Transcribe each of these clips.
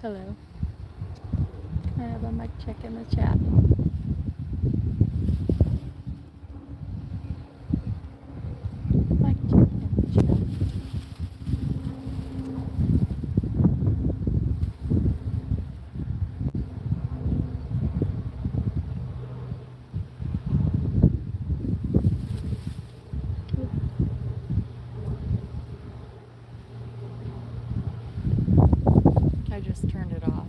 Hello. Can I have a mic check in the chat? Mic check in the chat. I just turned it off.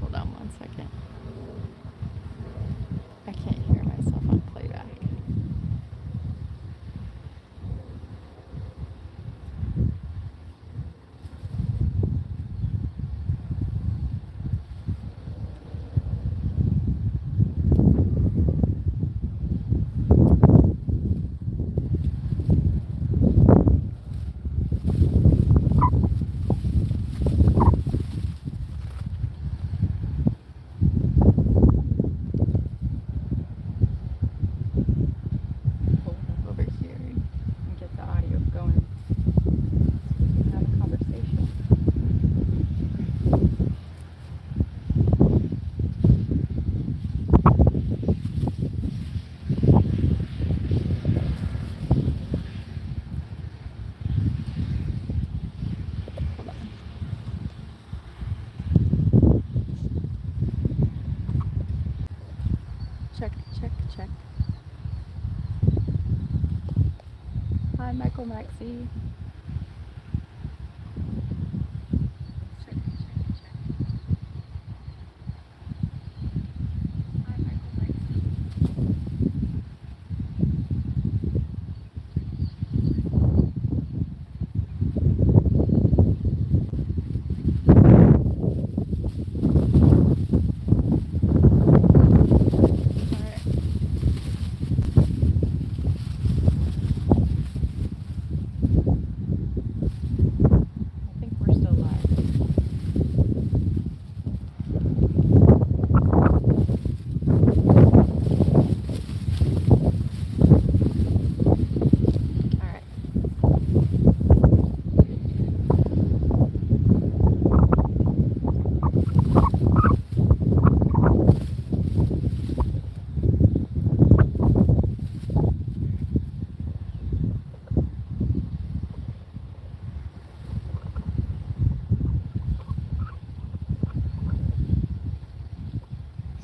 Hold on one second. I can't hear myself on playback. Pull it over here and get the audio going. We can have a conversation. Hold on. Check, check, check. Hi, Michael Maxey. Check, check, check. Hi, Michael Maxey. All right. I think we're still live. All right.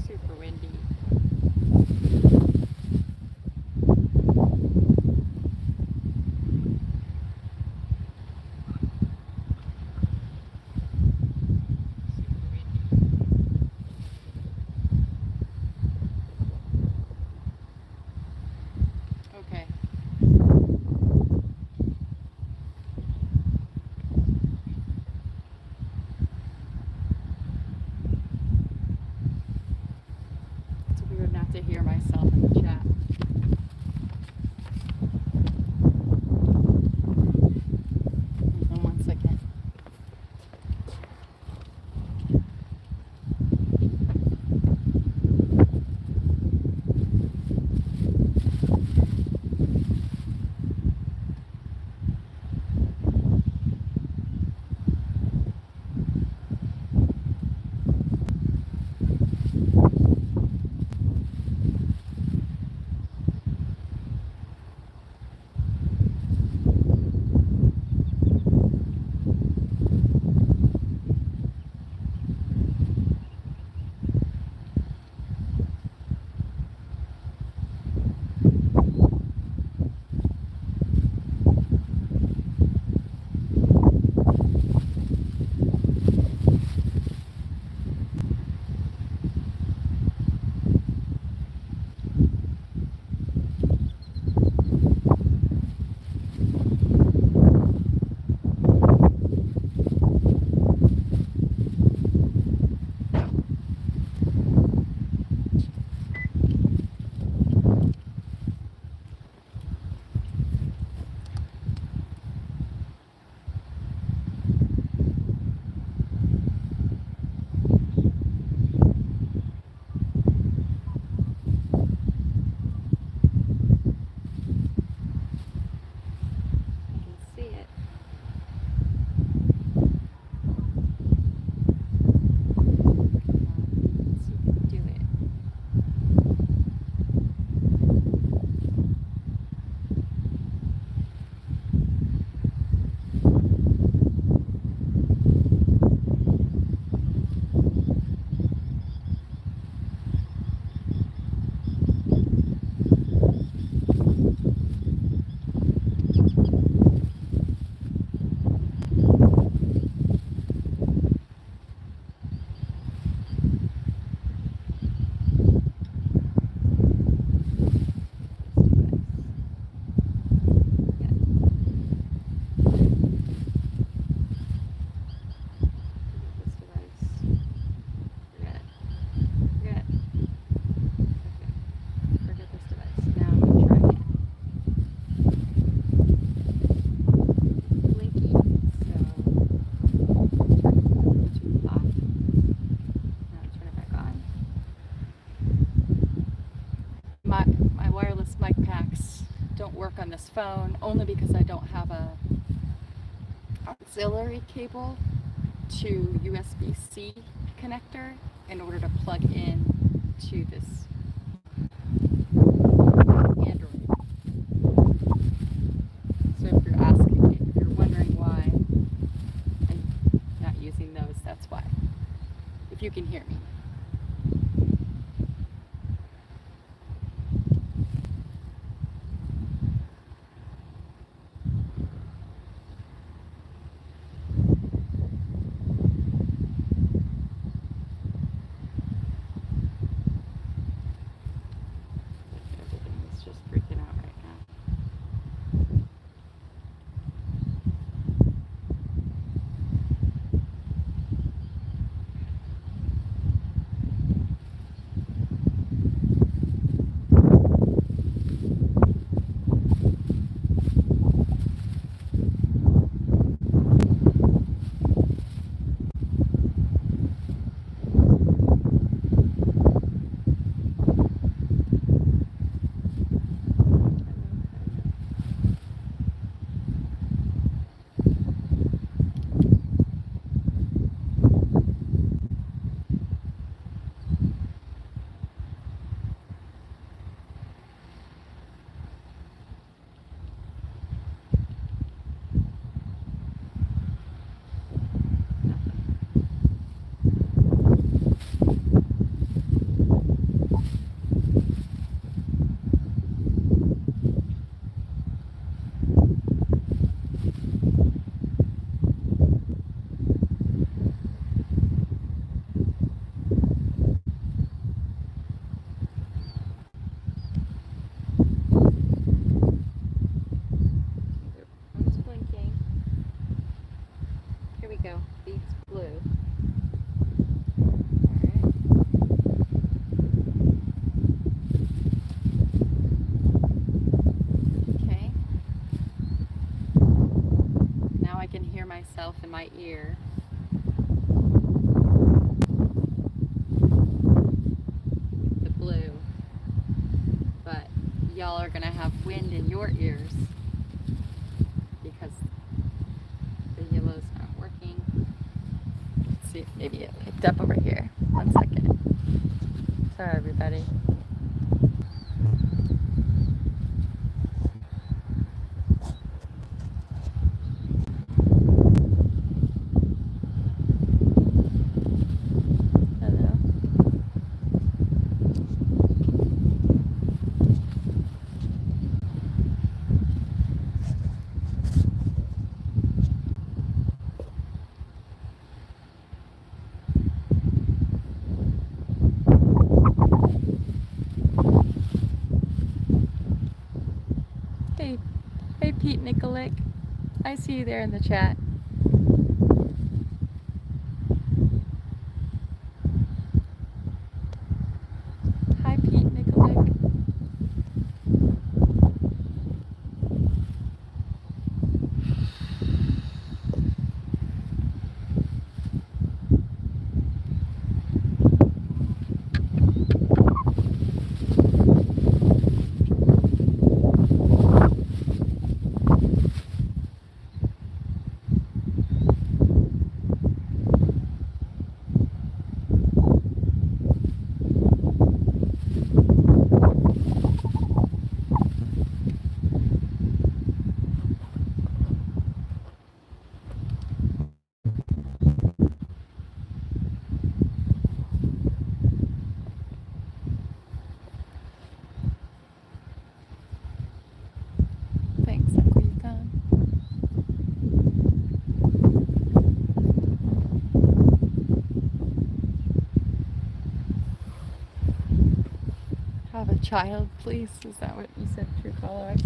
Super windy. Okay. It's weird not to hear myself in the chat. Hold on one second. this phone only because I don't have a auxiliary cable to USB-C connector in order to plug in to this Android. So if you're wondering why I'm not using those, that's why. If you can hear me. Myself in my ear. The blue. But y'all are gonna have wind in your ears because the yellow's not working. Let's see if maybe it picked up over here. 1 second. Sorry everybody. Hey Pete Nikolic, I see you there in the chat. Hi Pete Nikolic. Have a child, please. Is that what you said, True Colors?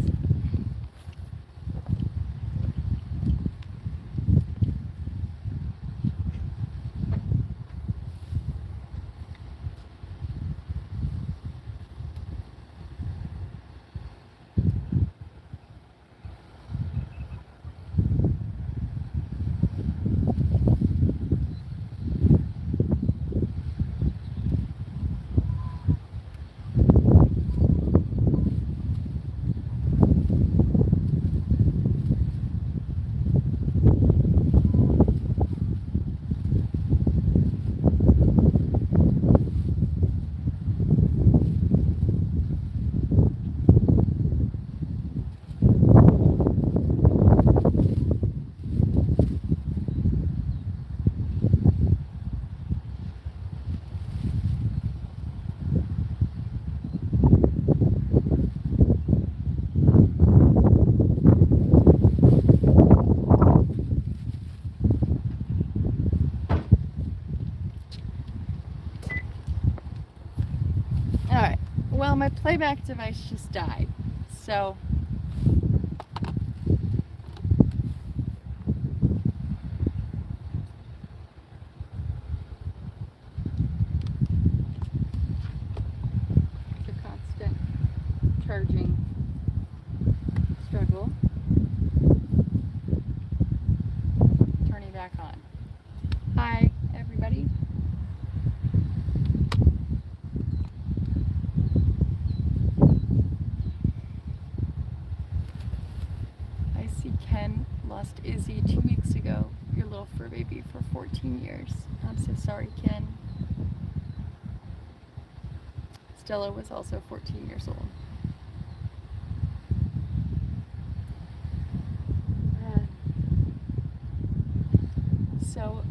my playback device just died. So it's a constant charging struggle. Turning back on. Hi, everybody. I see Ken lost Izzy 2 weeks ago, your little fur baby, for 14 years. I'm so sorry, Ken. Stella was also 14 years old. So,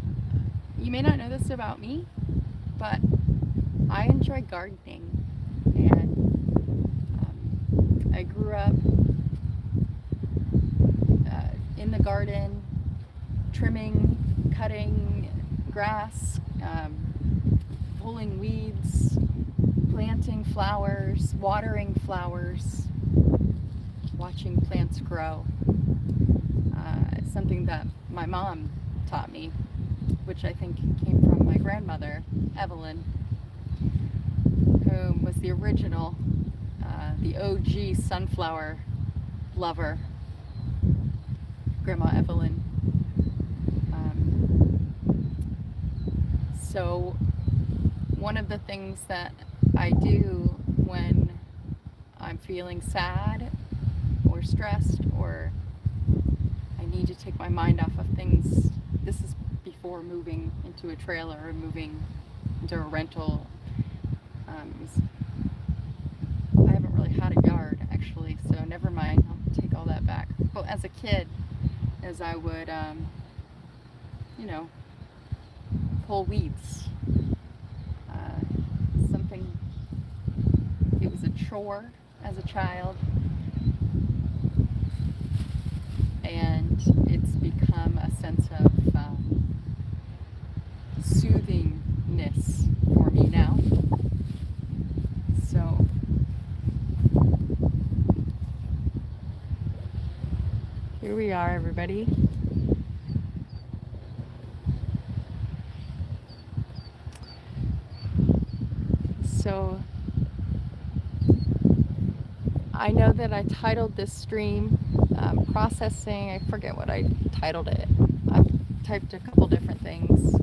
you may not know this about me, but I enjoy gardening, and I grew up in the garden, trimming, cutting grass, pulling weeds, planting flowers, watering flowers, watching plants grow. It's something that my mom taught me, which I think came from my grandmother, Evelyn, who was the original, the OG sunflower lover, Grandma Evelyn. So one of the things that I do when I'm feeling sad or stressed, or I need to take my mind off of things, this is before moving into a trailer or moving into a rental. I haven't really had a yard, actually, so never mind, I'll take all that back. But as a kid, as I would, pull weeds, it was a chore as a child, and it's become a sense of soothingness for me now. So here we are, everybody. So I know that I titled this stream processing, I forget what I titled it. I typed a couple different things.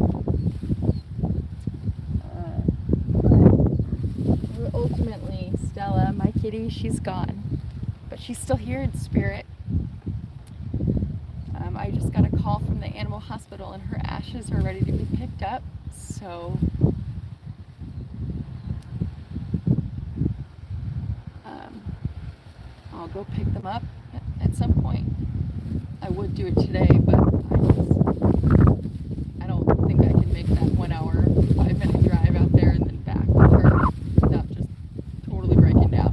But ultimately, Stella, my kitty, she's gone. But she's still here in spirit. I just got a call from the animal hospital and her ashes are ready to be picked up. So I'll go pick them up at some point. I would do it today, but I don't think I can make that 1 hour, 5-minute drive out there and then back with her without just totally breaking down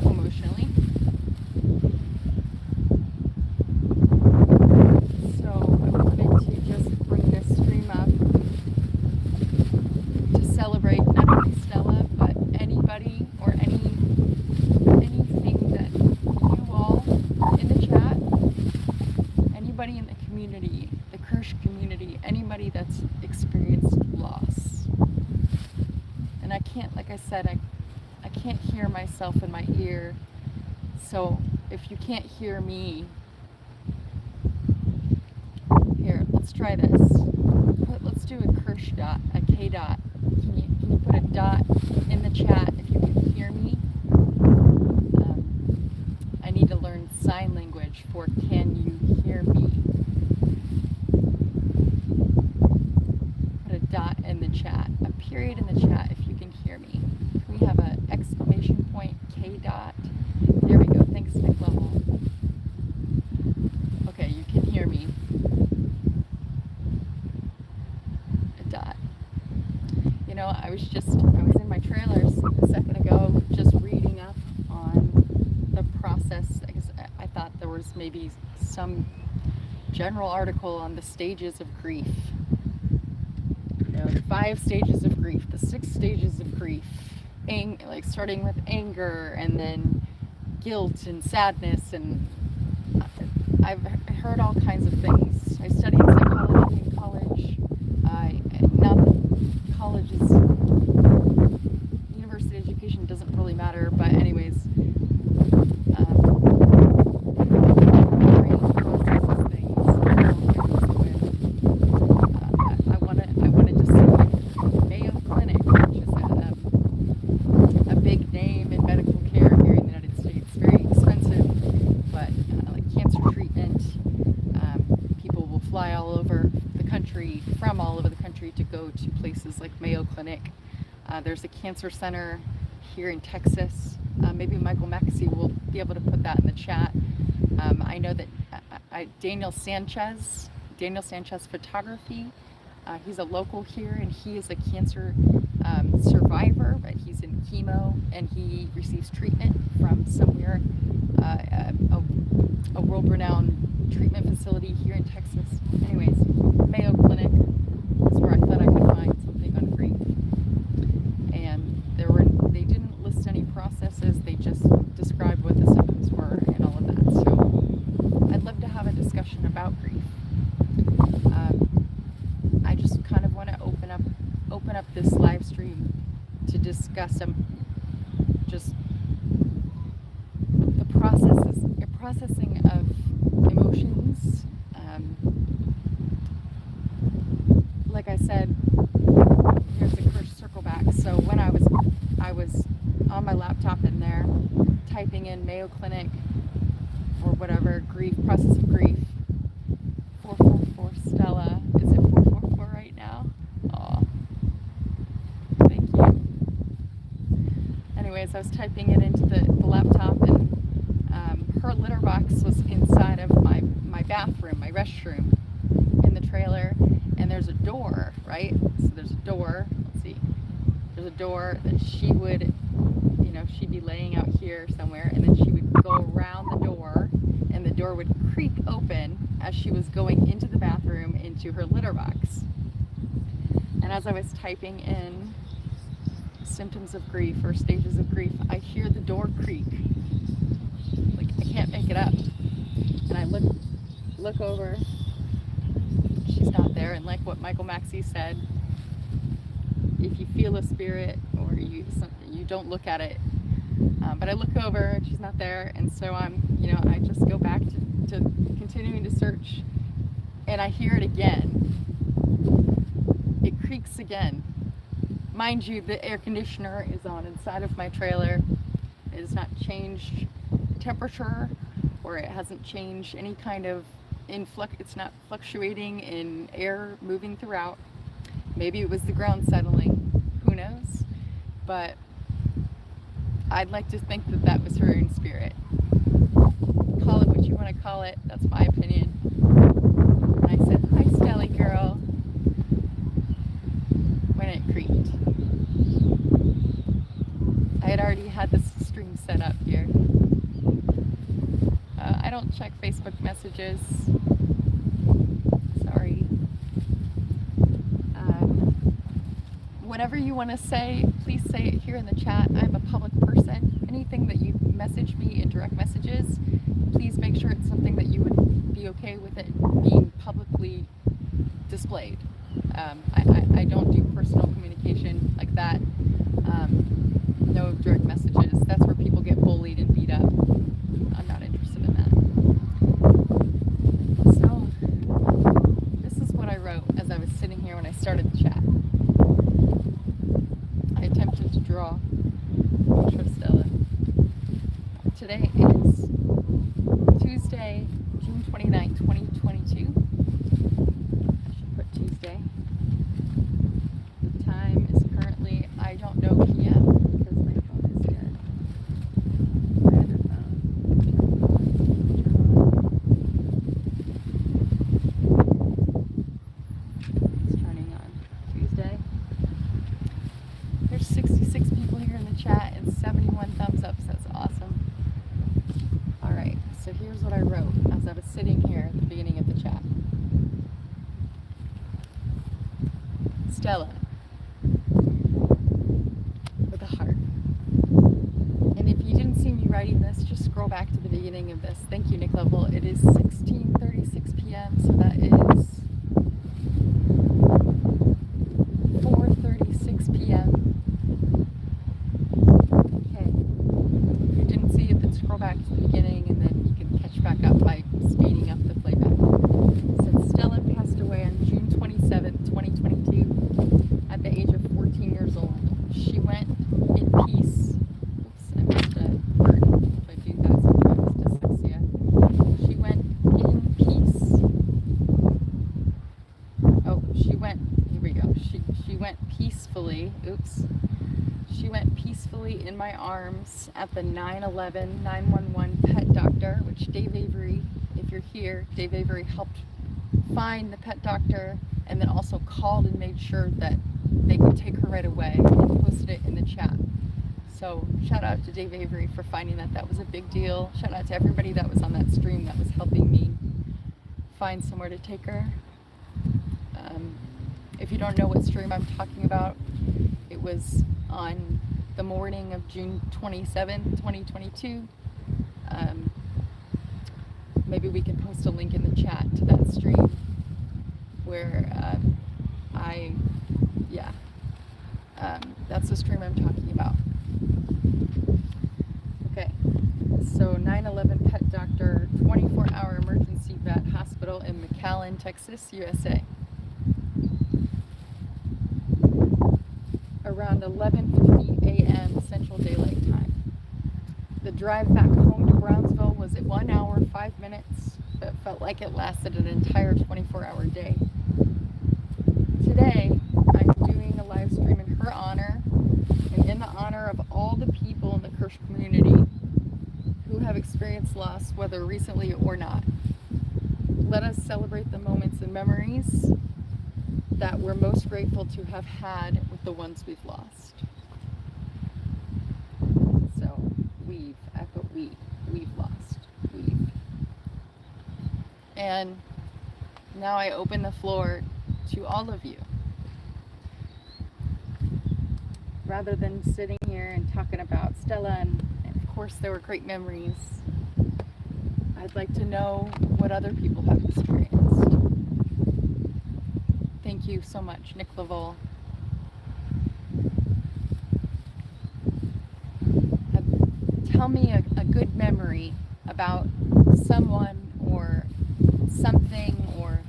emotionally. So I wanted to just bring this stream up to celebrate not only Stella, but anybody or anything that you all in the chat, anybody in the community, the Kirsh community, anybody that's experienced loss. And I can't, like I said, I can't hear myself in my ear. So if you can't hear me, here, let's try this. Let's do a Kirsh dot, a K dot. Can you put a dot in the chat if you can hear me? I need to learn sign language for can you hear me? Put a dot in the chat, a period in the chat if you can hear me. Can we have an exclamation point, K dot? There we go, thanks, Nick Level. Okay, you can hear me. A dot. You know, I was in my trailer a second ago just reading up on the process. I guess I thought there was maybe some general article on the stages of grief. You know, the 5 stages of grief, the 6 stages of grief. like starting with anger and then guilt and sadness, and I've heard all kinds of things. I studied psychology in college. Now that college is, university education doesn't really matter, but anyways, brain processes things. I wanted to see like Mayo Clinic, which is a big name in medical care here in the United States. Very expensive, but like cancer treatment, people will fly all over the country, from all over the country, to go to places like Mayo Clinic. There's a cancer center here in Texas. Maybe Michael Maxey will be able to put that in the chat. I know that Daniel Sanchez Photography, he's a local here, and he is a cancer survivor, but he's in chemo, and he receives treatment from somewhere, a world-renowned treatment facility here in Texas. Anyways, Mayo Clinic is where I thought I could find something on grief. And they didn't list any processes, they just described what the symptoms were and all of that. So I'd love to have a discussion about grief. I just kind of want to open up this live stream to discuss just the processing of emotions. Like I said, here's the Kirsh circle back. So when I was on my laptop in there, typing in Mayo Clinic or whatever, grief, process of grief, 444 Stella. Is it 444 right now? Aw. Thank you. Anyways, I was typing it into the laptop, and her litter box was inside of my bathroom, my restroom in the trailer, and there's a door, right? So there's a door, let's see, there's a door that she would, she'd be laying out here somewhere, and then she would go around the door, and the door would creak open as she was going into the bathroom into her litter box. And as I was typing in symptoms of grief or stages of grief, I hear the door creak. Like, I can't make it up. And I look over, she's not there. And like what Michael Maxey said, if you feel a spirit or you don't look at it. But I look over and she's not there, and so I just go back to continuing to search, and I hear it again. It creaks again. Mind you, the air conditioner is on inside of my trailer. It has not changed temperature, or it hasn't changed any kind of it's not fluctuating in air moving throughout. Maybe it was the ground settling, who knows? But I'd like to think that was her in spirit. Call it what you want to call it, that's my opinion. And I said, "Hi, Stella girl," when it creaked. I had already had this stream set up here. I don't check Facebook messages. Sorry. Whatever you want to say, please say it here in the chat. I'm a public person. Anything that you message me in direct messages, please make sure it's something that you would be okay with it being publicly displayed. I don't do personal communication like that. No direct messages. That's where people get bullied and beat up. I'm not interested in that. So, this is what I wrote as I was sitting here when I started the chat. I attempted to draw a picture of Stella. Today is Tuesday, June 29, 2022. I should put Tuesday. The time back to the beginning of this. Thank you, Nick Level. It is 16:36 p.m., so that is 4:36 p.m. Okay. If you didn't see it, then scroll back to the beginning, and then you can catch back up by speeding up the playback. Since Stella passed away on June 27th, 2022, at the age of 14 years old, she went in peace. Oops, I missed a word. If I do that, sometimes dyslexia. She went in peace. Oh, here we go. She went peacefully. Oops. She went peacefully in my arms at the 911 911 pet doctor, which Dave Avery, if you're here, Dave Avery helped find the pet doctor and then also called and made sure that they could take her right away and posted it in the chat. So shout out to Dave Avery for finding that. That was a big deal. Shout out to everybody that was on that stream that was helping me find somewhere to take her. If you don't know what stream I'm talking about, it was on the morning of June 27, 2022. Maybe we can post a link in the chat to that stream where that's the stream I'm talking about. Okay, so 911 Pet Doctor, 24-hour emergency vet hospital in McAllen, Texas, USA. Around 11:50 a.m. Central Daylight Time. The drive back home to Brownsville was at 1 hour, 5 minutes, but felt like it lasted an entire 24-hour day. Today, I'm doing a live stream in her honor and in the honor of all the people in the Kirsh community who have experienced loss, whether recently or not. Let us celebrate the moments and memories that we're most grateful to have had with the ones we've lost. So, we've lost. And now I open the floor to all of you. Rather than sitting here and talking about Stella, and of course there were great memories, I'd like to know what other people have experienced. Thank you so much, Nick Level. Tell me a good memory about someone or something, or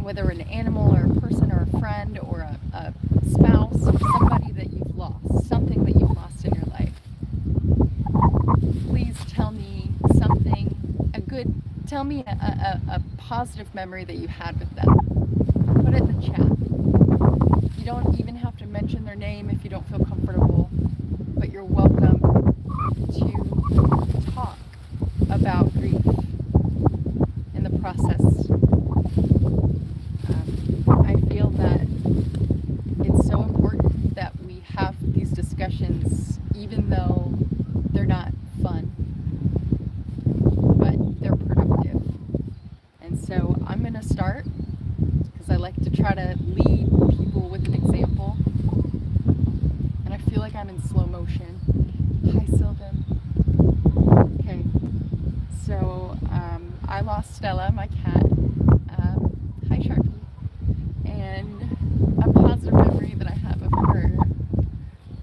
whether an animal or a person or a friend or a spouse or somebody that you've lost, something that you've lost in your life. Please tell me something, tell me a positive memory that you had with them. Put it in the chat. You don't even have to mention their name if you don't feel comfortable, but you're welcome to talk about grief in the process. I feel that it's so important that we have these discussions, even though they're not fun, but they're productive. And so I'm going to start, because I like to try to lead people with an example. And I feel like I'm in slow motion. Hi, Sylvan. Okay, so I lost Stella, my cat. Hi, Sharpie. And a positive memory that I have of her,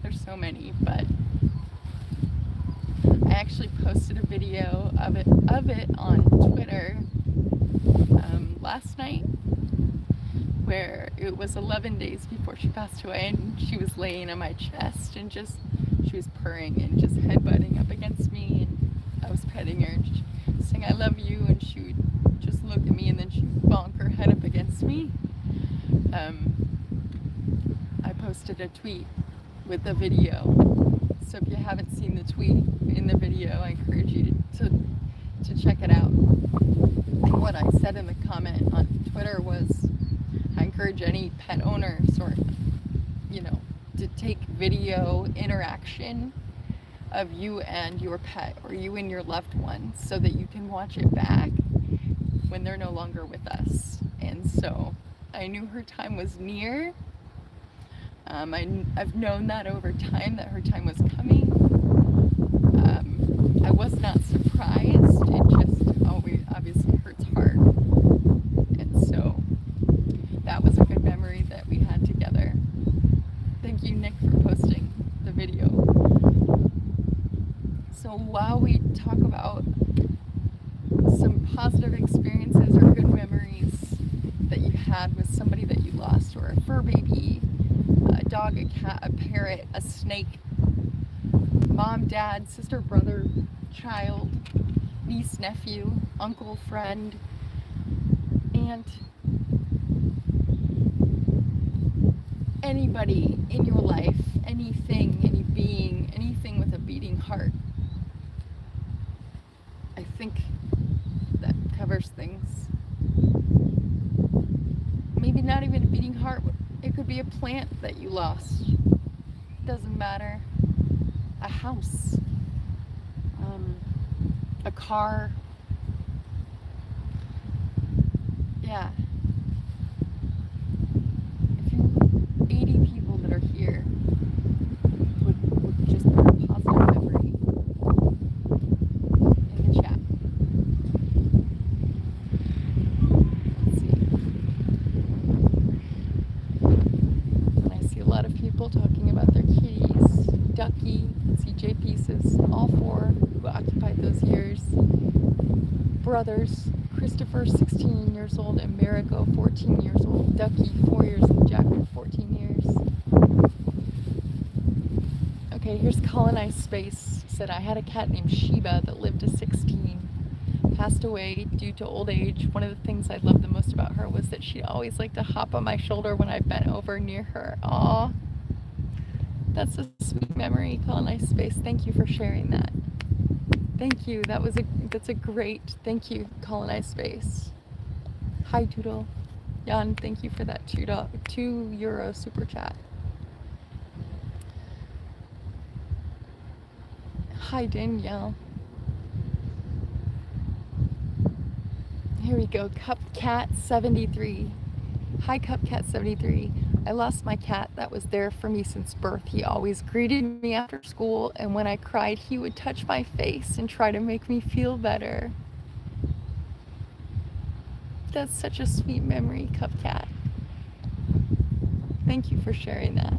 there's so many, but I actually posted a video of it on Twitter last night, where it was 11 days before she passed away, and she was laying on my chest and she was purring and just headbutting up against me, and I was petting her and saying I love you, and she would just look at me and then she would bonk her head up against me. I posted a tweet with the video, so if you haven't seen the tweet in the video, I encourage you to check it out. And what I said in the comment on Twitter was, I encourage any pet owners, or to take video interaction of you and your pet, or you and your loved one, so that you can watch it back when they're no longer with us. And so I knew her time was near. I've known that over time, that her time was coming. I was not surprised. It just always obviously hurts hard. And so that was a good memory that we had together. Thank you, Nick, for posting the video. So while we talk about some positive experiences or good memories that you had with somebody that you lost, or a fur baby, a dog, a cat, a parrot, a snake, mom, dad, sister, brother, child, niece, nephew, uncle, friend, aunt, anybody in your life, anything, any being, anything with a beating heart. I think that covers things. Maybe not even a beating heart. It could be a plant that you lost. Doesn't matter. A house. A car. Yeah. If you 80 people that are here would just put a positive memory in the chat. Let's see. And I see a lot of people talking about their kitties. Ducky, CJ Pieces, all four who occupied those years. Brothers, Christopher, 16 years old, and Marigo, 14 years old. Ducky, 4 years, and Jackal, 14 years. Okay, here's Colonized Space. Said, I had a cat named Sheba that lived to 16. Passed away due to old age. One of the things I loved the most about her was that she always liked to hop on my shoulder when I bent over near her. Aw. That's a sweet memory, Colonized Space. Thank you for sharing that. Thank you. That's a great, thank you, Colonized Space. Hi, Doodle. Jan, thank you for that €2 super chat. Hi, Danielle. Here we go. Cupcat73. Hi, Cupcat73. I lost my cat that was there for me since birth. He always greeted me after school, and when I cried, he would touch my face and try to make me feel better. That's such a sweet memory, Cupcat. Thank you for sharing that.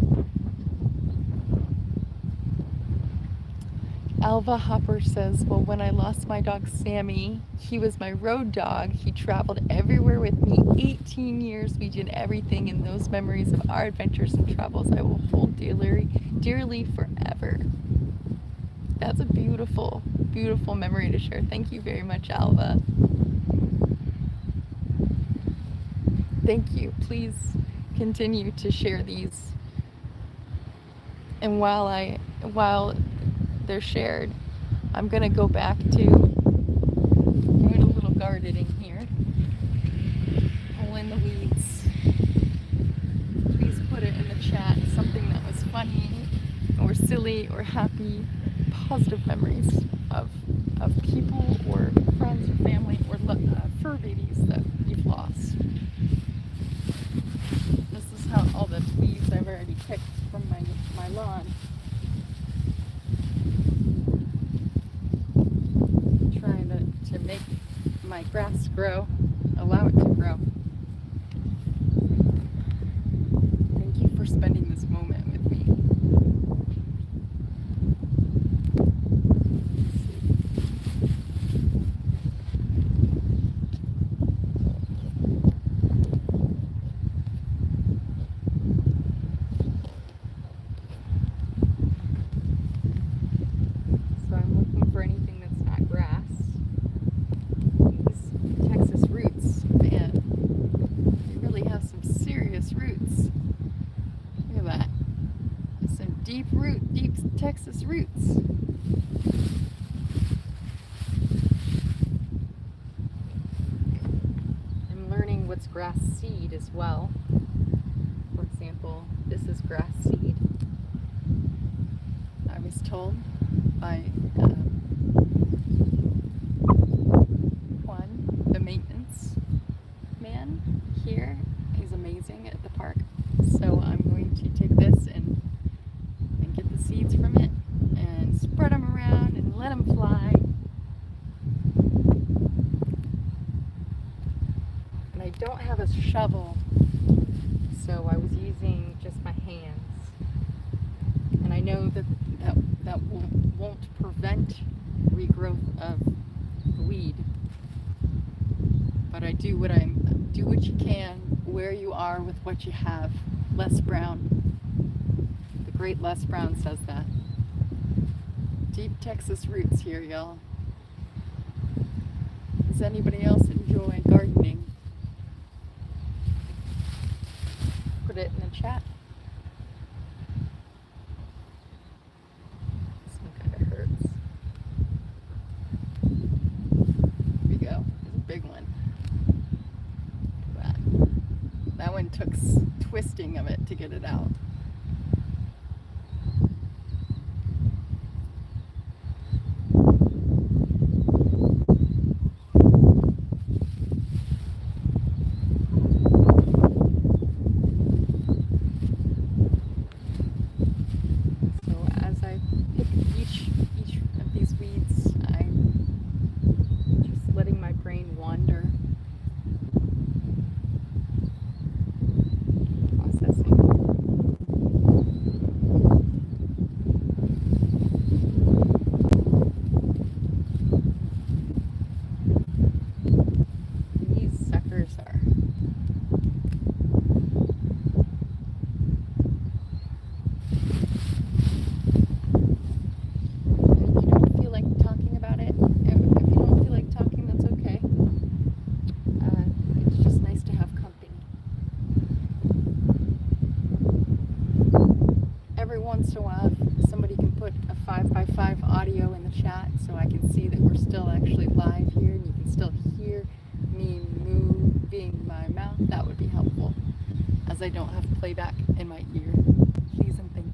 Alva Hopper says, well, when I lost my dog Sammy, he was my road dog. He traveled everywhere with me. 18 years we did everything, and those memories of our adventures and travels I will hold dearly forever. That's a beautiful, beautiful memory to share. Thank you very much, Alva. Thank you. Please continue to share these. And while they're shared, I'm gonna go back to doing a little gardening here. Pull in the weeds. Please put it in the chat, something that was funny or silly or happy, positive memories of people or friends or family or fur babies that you've lost. This is how all the weeds I've already picked from my lawn. To make my grass grow, allow it to grow. Thank you for spending this moment with me. So I'm looking for anything that's not grass. Deep Texas roots. I'm learning what's grass seed as well. For example, this is grass seed. I was told by Juan, the maintenance man here. He's amazing at the park. So I'm going to take this and get the seeds from it and spread them around and let them fly. shovel, so I was using just my hands. And I know that won't prevent regrowth of the weed, but do what you can where you are with what you have. Les Brown, the great Les Brown, says that. Deep Texas roots here, y'all. Does anybody else enjoy gardening? Put it in the chat. This one kind of hurts. Here we go. There's a big one. That one took twisting of it to get it out. Once in a while, somebody can put a 5x5 audio in the chat so I can see that we're still actually live here and you can still hear me moving my mouth. That would be helpful, as I don't have playback in my ear. Please and thank you.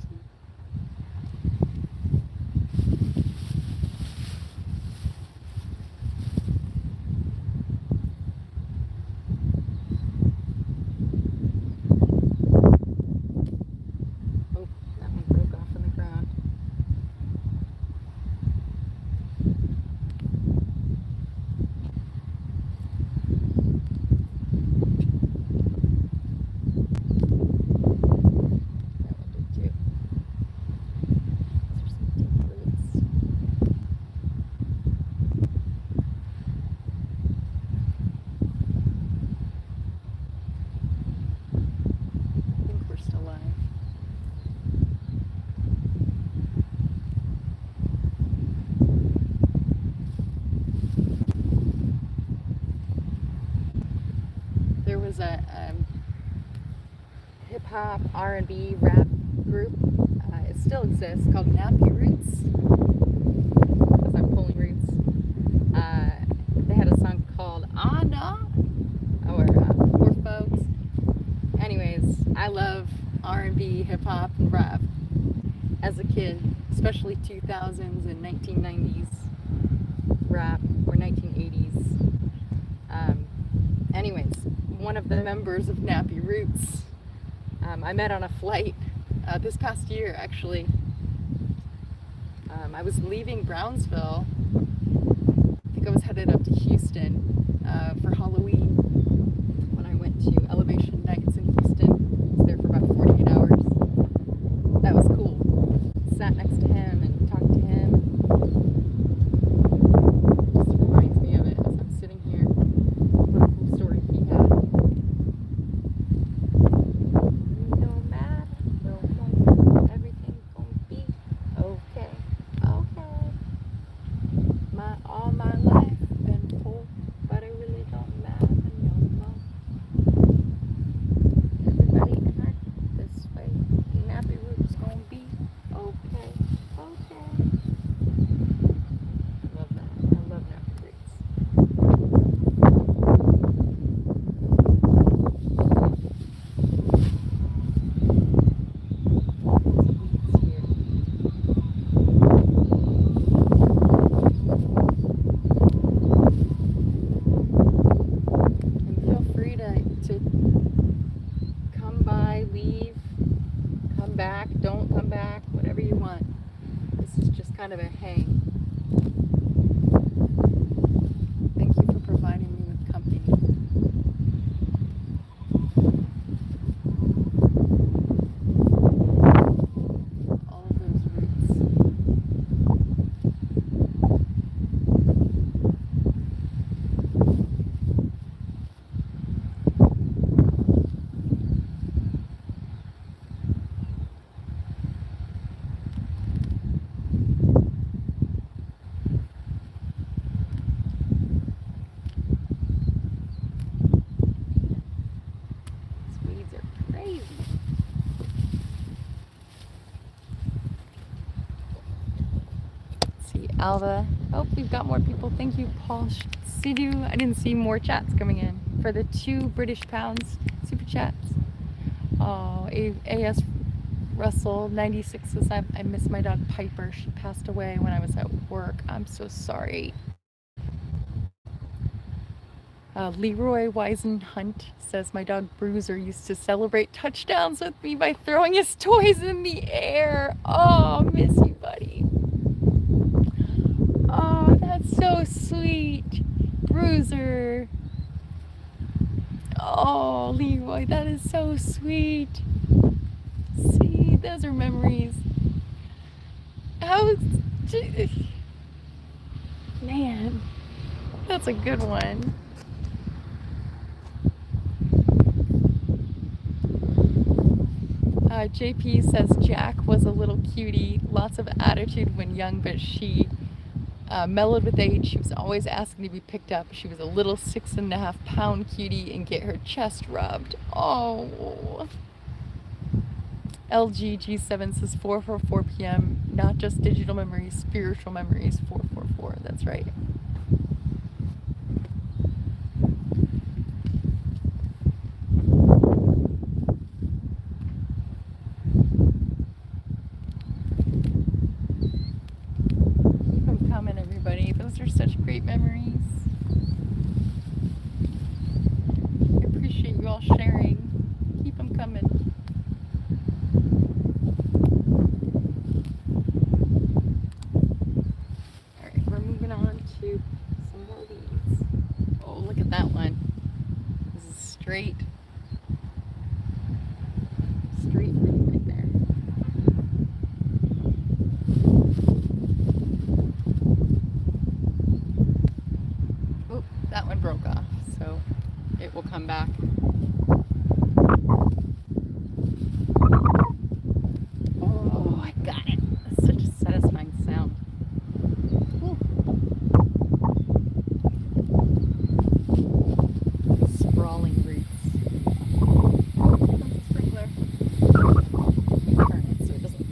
A hip-hop, R&B, rap group. It still exists, called Nappy Roots, because I'm pulling roots. They had a song called Anna, or Poor Folks. Anyways, I love R&B, hip-hop, and rap as a kid, especially 2000s and 1990s rap, or 1980s. Anyways, one of the members of Nappy Roots, I met on a flight this past year, actually. I was leaving Brownsville. I think I was headed up to Houston for Halloween when I went to Elevation Nights in Houston. I was there for about 48 hours. That was cool. Sat next to him and talked to him. Just reminds me of it as I'm sitting here. What a cool story he had. No matter, no more, everything's gonna be okay, okay. All my life been poor, but it really don't matter no more. Everybody act this way. Nappy Roots gonna be okay, okay. I love that. I love Nappy Roots. And feel free to come by, leave, come back, don't come back, whatever you want. This is just kind of a hang. Thank you for providing me with company. see Alva. Oh, we've got more people. Thank you, Paul Sidhu. I didn't see more chats coming in for the 2 British pounds super chats. Oh, A.S. Russell 96 says I miss my dog Piper. She passed away when I was at work. I'm so sorry. Leroy Weisenhunt says my dog Bruiser used to celebrate touchdowns with me by throwing his toys in the air. Oh, miss you, buddy. Oh, that's so sweet. Bruiser. Oh, Leroy, that is so sweet. See, those are memories. How, man, that's a good one. JP says Jack was a little cutie, lots of attitude when young, but she mellowed with age. She was always asking to be picked up. She was a little 6.5-pound cutie and get her chest rubbed. Oh. LGG7 says 4:44 p.m. Not just digital memories, spiritual memories. 444. That's right. Those are such great memories. I appreciate you all sharing. Keep them coming. All right, we're moving on to some more leaves. Oh, look at that one. This is straight root right there. That one broke off, so it will come back. Oh, I got it. That's such a satisfying sound. Ooh. Sprawling roots. Sprinkler. Turn it so it doesn't.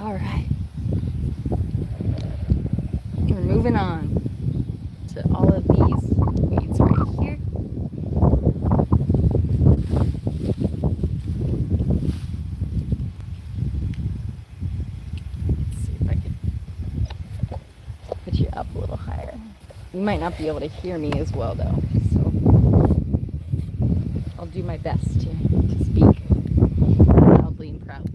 All right. We're moving on to all of these weeds right here. Let's see if I can put you up a little higher. You might not be able to hear me as well though, so I'll do my best to speak loudly and proudly.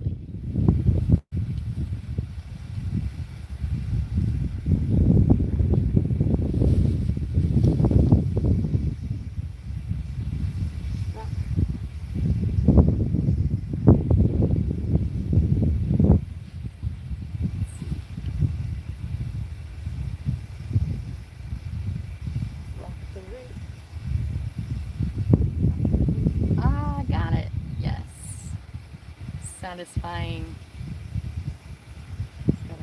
Satisfying. Just gotta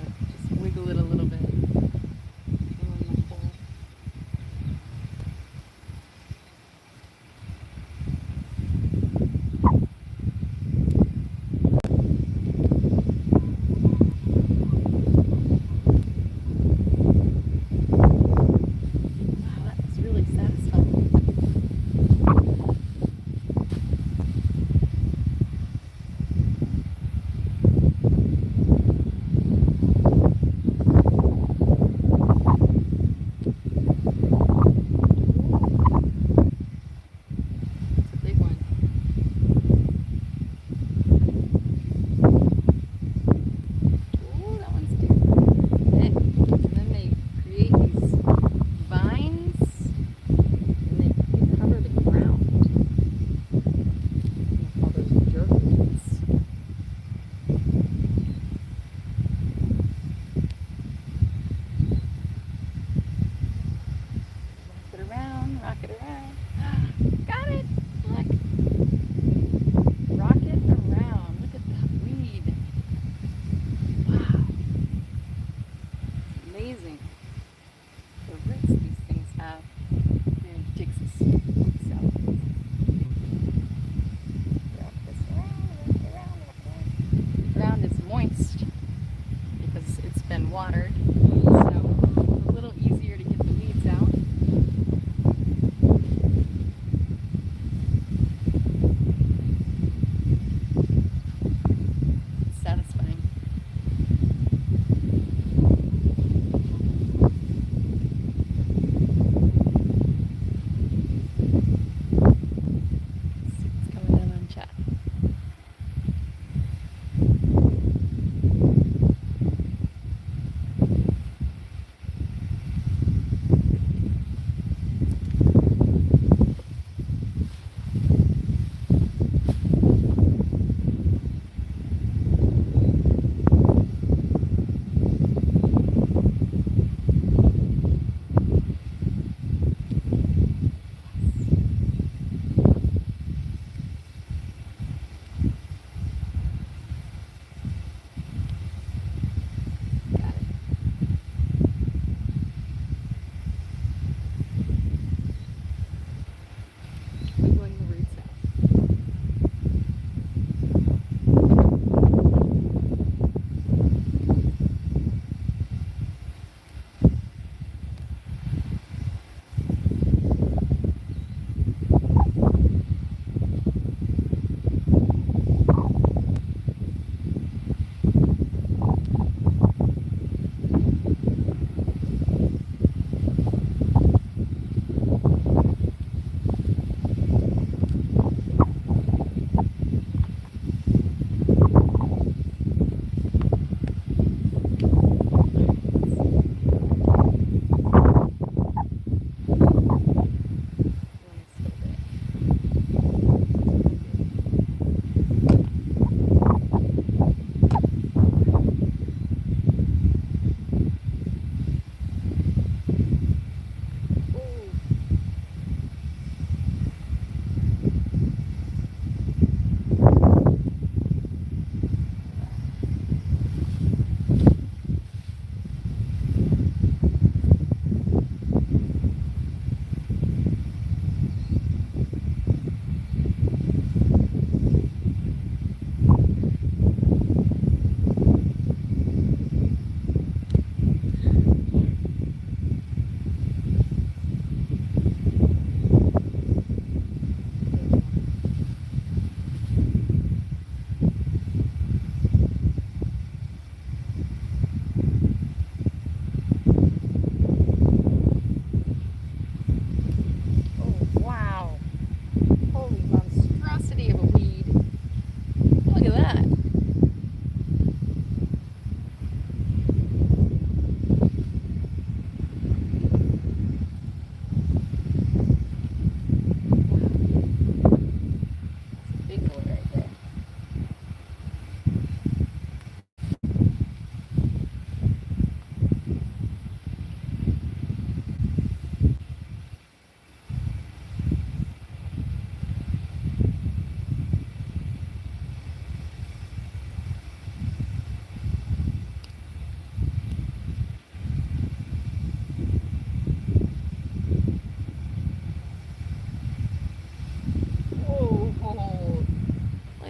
just wiggle it a little bit. Wow, that's really satisfying.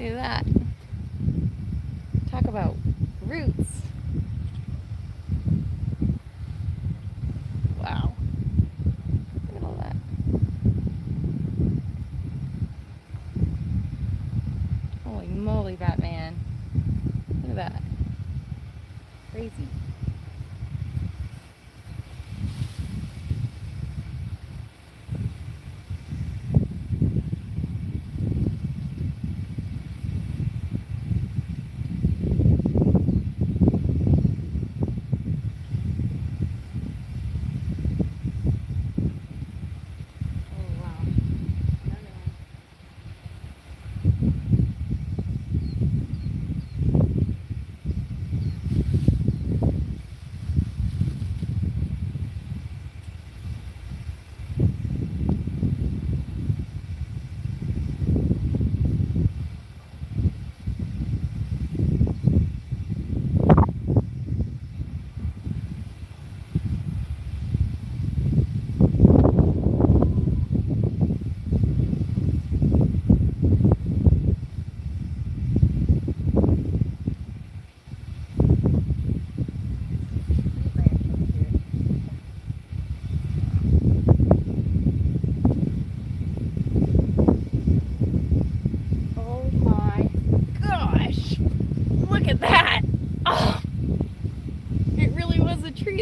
Look at that. Talk about roots. Wow. Look at all that. Holy moly, Batman. Look at that. Crazy.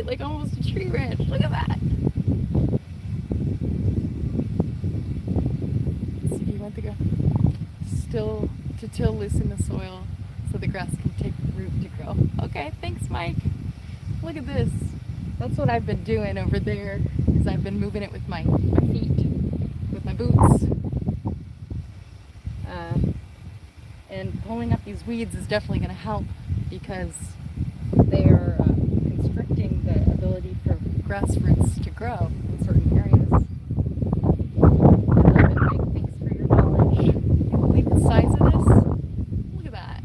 Like almost a tree branch. Look at that. So you want to go still to till loose in the soil so the grass can take root to grow. Okay, thanks, Mike. Look at this. That's what I've been doing over there, is I've been moving it with my feet, with my boots. And pulling up these weeds is definitely going to help, because they are constricting the ability for grass roots to grow in certain areas. And Mike, thanks for your knowledge. Can you believe the size of this? Look at that.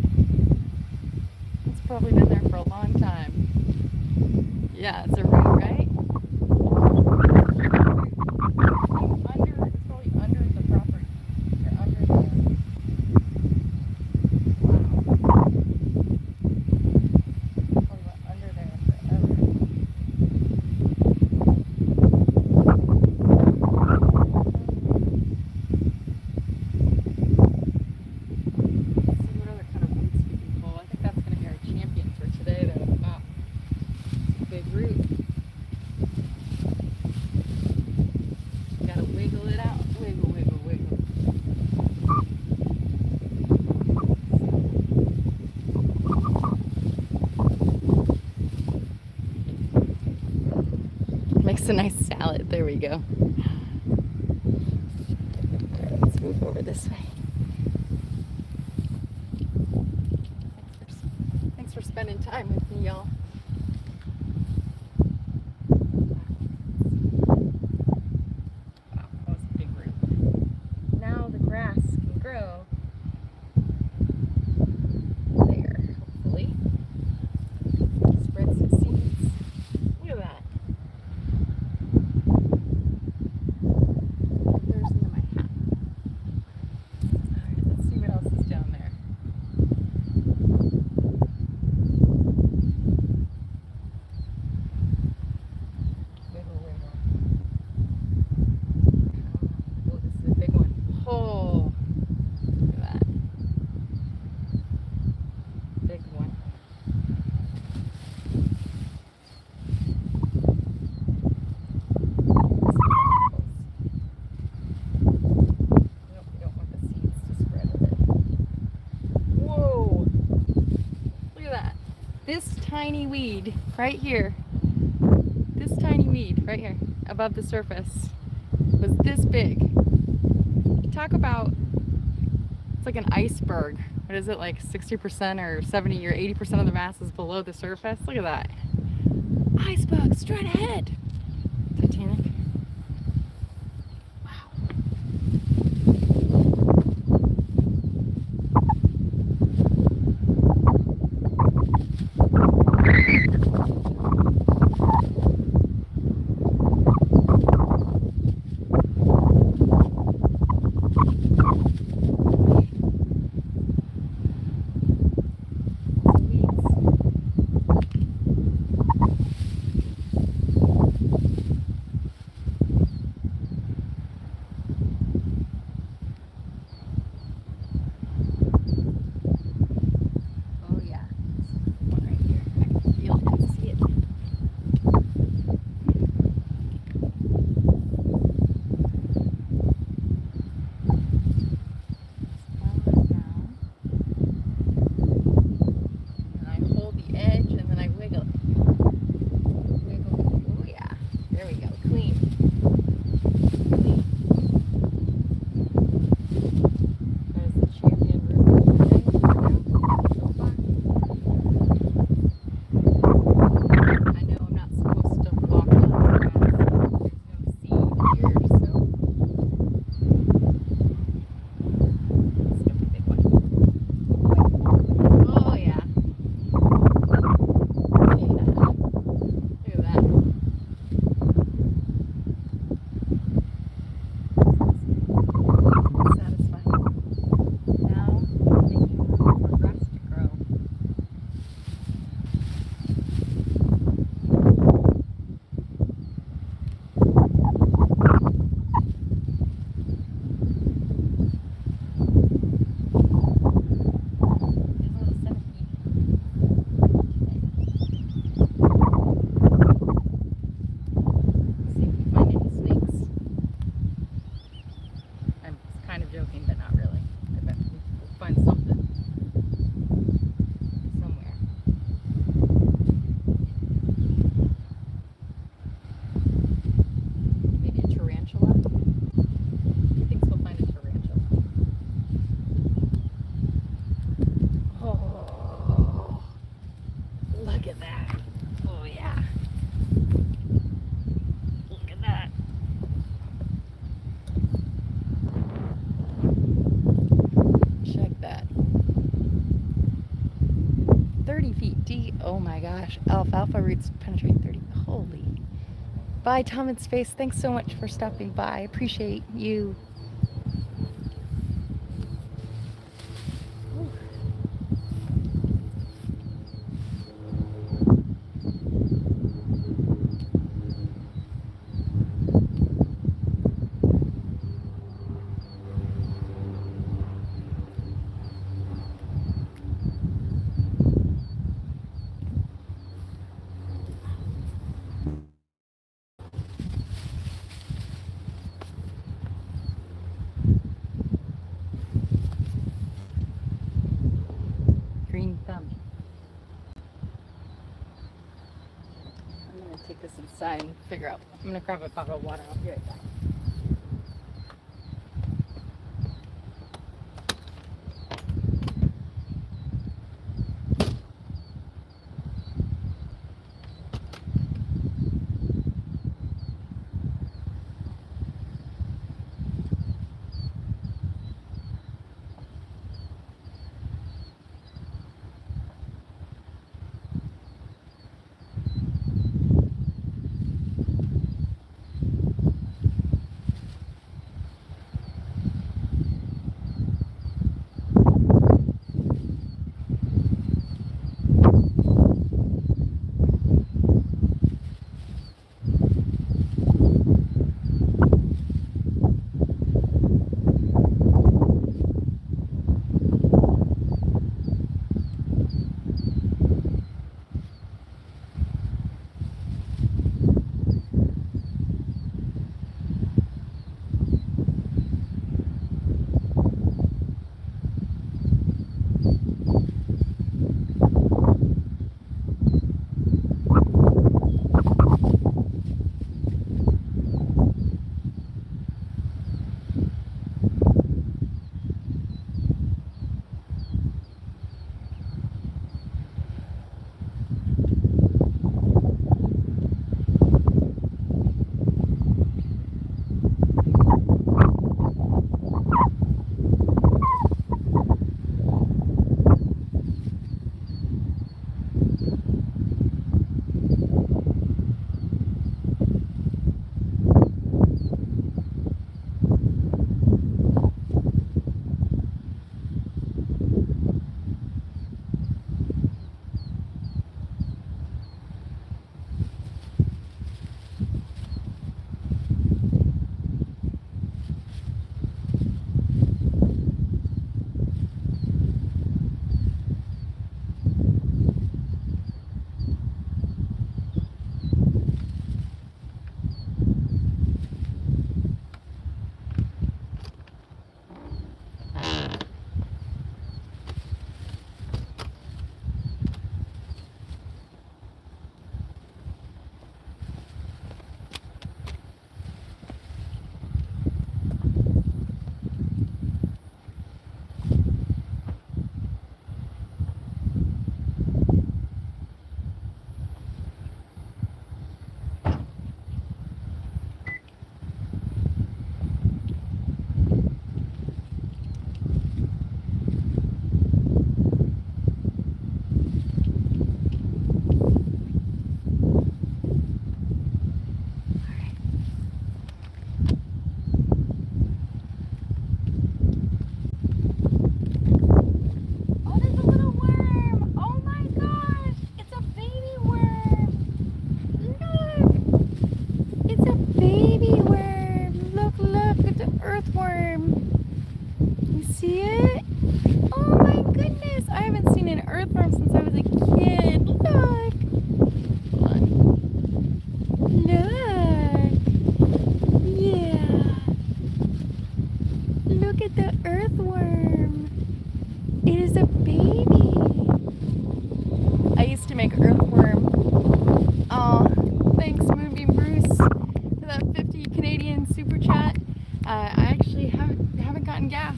It's probably been there for a long time. Yeah, it's a root, right? It's probably under the property. Or under the... Makes a nice salad. There we go. Let's move over this way. Thanks for spending time with me, y'all. Wow, that was a big root. Now the grass can grow there, hopefully. Spread some seeds. Look at that. This tiny weed right here, above the surface, was this big. Talk about, it's like an iceberg. What is it, like 60% or 70 or 80% of the mass is below the surface? Look at that. Iceberg straight ahead. Titanic. Oh my gosh, alfalfa roots penetrate 30. Holy. Bye, Tom and Space. Thanks so much for stopping by. I appreciate you. Green thumb. I'm gonna take this inside and figure out. I'm gonna grab a bottle of water. I'll be right back. earthworm since I was a kid. Look! Look! Yeah! Look at the earthworm! It is a baby! I used to make earthworm. Oh, thanks Moonbeam Bruce for that 50 Canadian super chat. I actually haven't gotten gas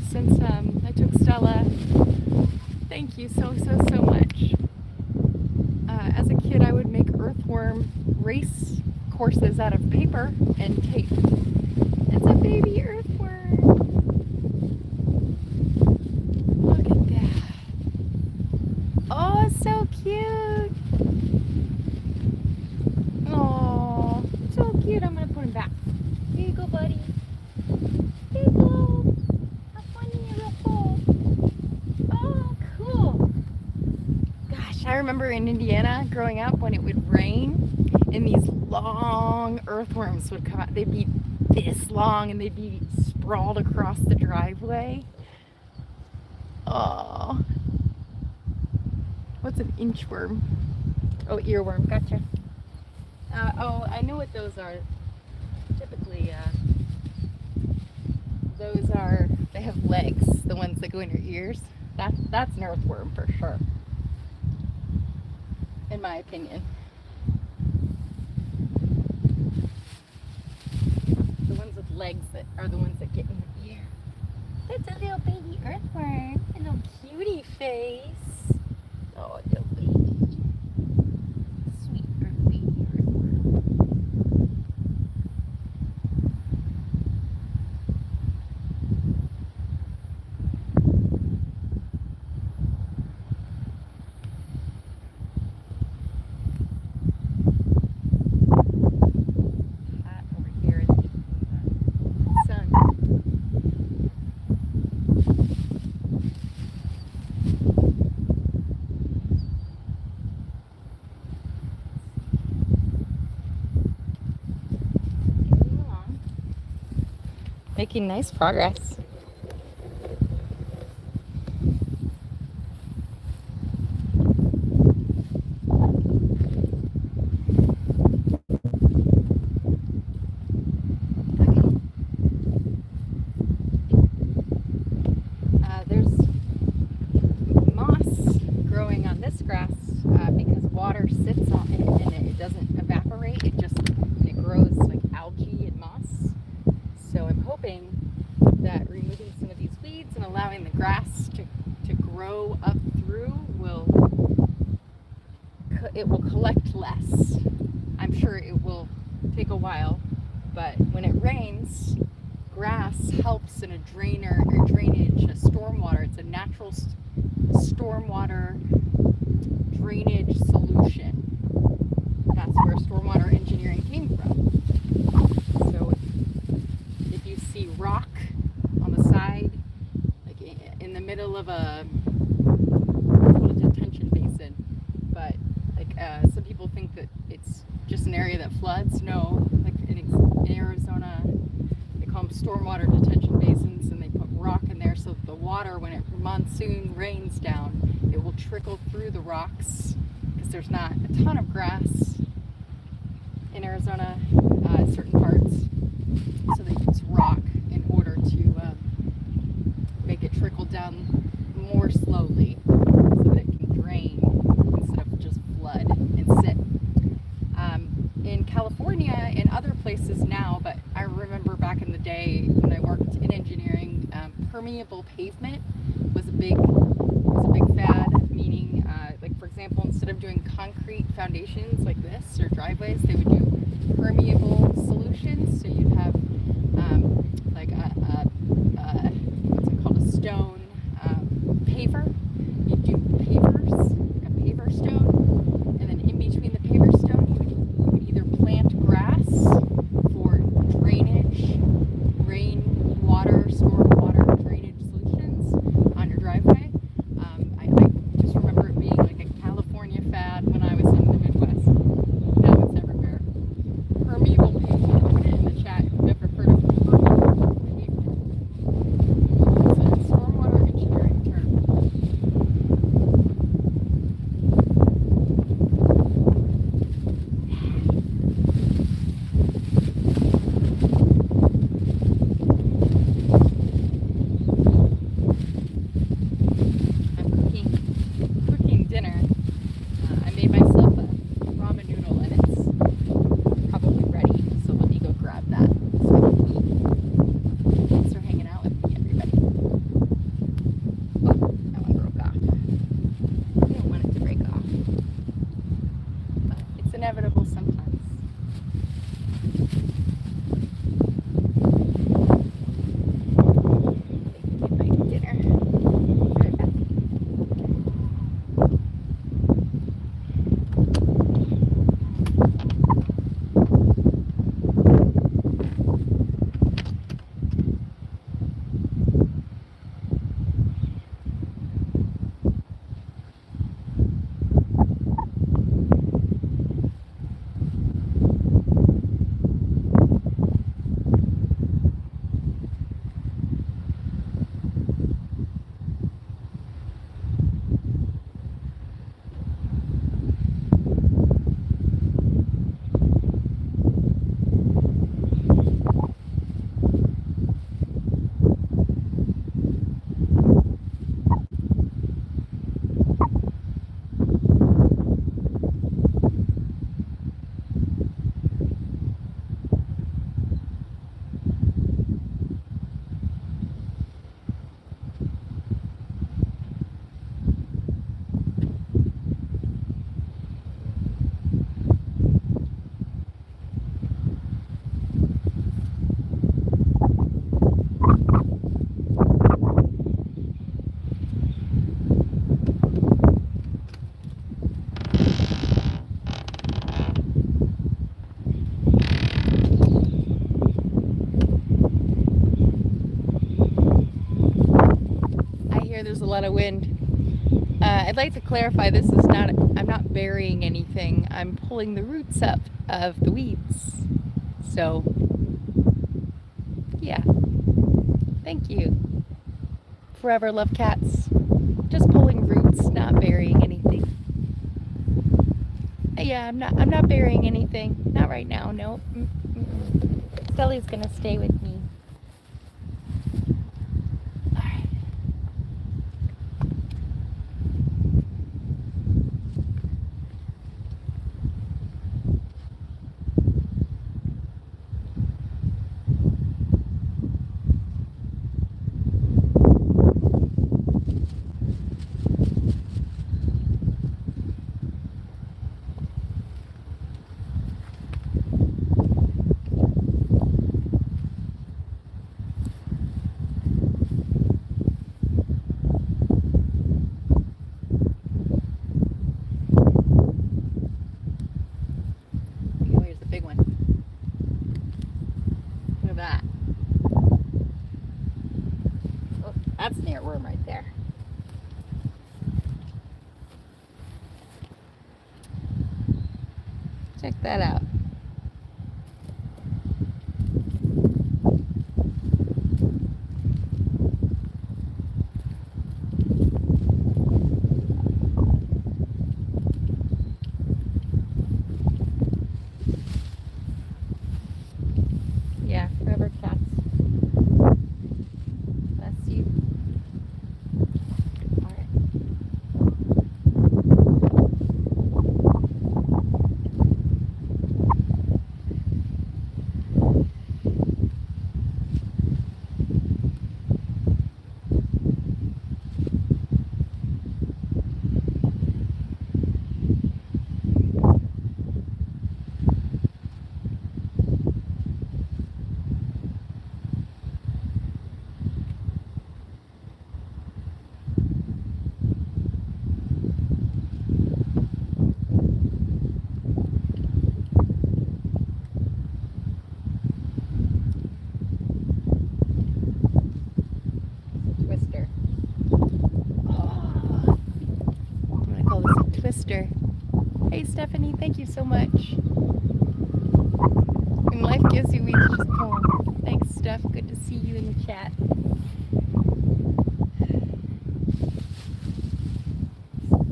since I took Stella. Thank you so much. As a kid, I would make earthworm race courses out of paper and tape. It's a baby earthworm. Look at that. Oh, so cute. cute. I'm gonna put him back. Here you go, buddy. Here you go. Have fun in your little hole. Oh, cool. Gosh, I remember in Indiana growing up when it would rain and these long earthworms would come out. They'd be this long and they'd be sprawled across the driveway. Oh. What's an inchworm? Oh, earworm. Gotcha. Oh, I know what those are. Typically, those are, they have legs, the ones that go in your ears. That's an earthworm for sure, in my opinion. The ones with legs that are the ones that get in your ear. That's a little baby earthworm, a little cutie face. Oh, little baby. Sweet baby earthworm. Hot over here in the sun. Moving along. Making nice progress. There's moss growing on this grass because water sits on it and it doesn't evaporate. It grows like algae and moss. So I'm hoping that removing some of these weeds and allowing the grass to grow up through it will collect less. I'm sure it will take a while, but when it rains, grass helps in a drainage, a stormwater. It's a natural stormwater drainage solution. That's where stormwater engineering came from. So if you see rock on the side, like in the middle of a detention basin, but like some people think that it's just an area that floods. No, like in Arizona, they call them stormwater detention basins, and they put rock in there so that the water, when it monsoon rains down, it will trickle through the rocks because there's not a ton of grass in Arizona, certain parts, so they use rock in order to make it trickle down more slowly so that it can drain instead of just flood and sit. In California and other places now, but I remember back in the day when I worked in engineering, permeable pavement was a big fad, meaning like for example, instead of doing concrete foundations like this or driveways, they would do permeable solutions. So you'd have like what's it called, a stone paver. You'd do pavers, like a paver stone, and then in between the paver stone you would either plant grass for drainage, rainwater, stormwater drainage solutions on your driveway. I just remember it being like a California fad when I was in the Midwest. Now it's everywhere. Permeable pavement. Put it in the chat if you've ever heard of permeable pavement. lot of wind. I'd like to clarify, this is not, I'm not burying anything. I'm pulling the roots up of the weeds. So, yeah. Thank you. Forever love cats. Just pulling roots, not burying anything. Yeah, I'm not burying anything. Not right now, no. Stella's gonna stay with me. Alright. That's an earworm right there. Check that out. Yeah, forever cats. Bless you. All right. Twister. Hey Stephanie, thank you so much. When life gives you weeds, just pull 'em. Thanks, Steph. Good to see you in the chat.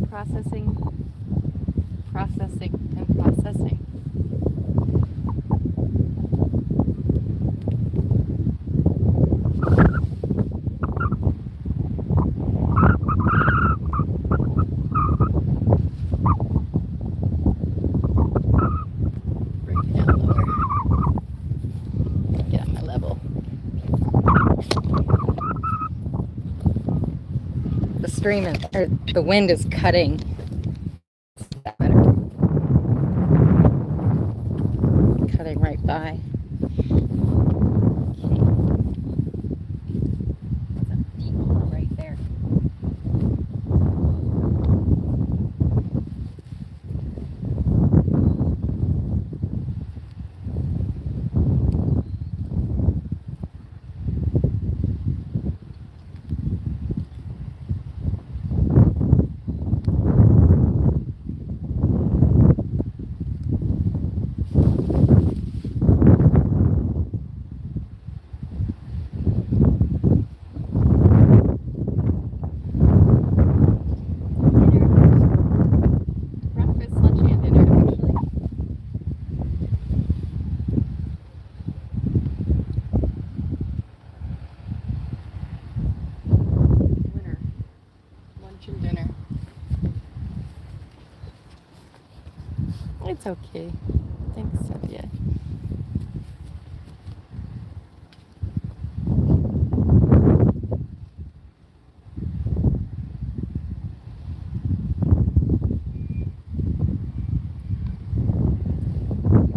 Processing, processing, and processing. Stream is, or the wind is cutting. Cutting right by. That's a deep hole right there. It's okay. Thanks, Cynthia.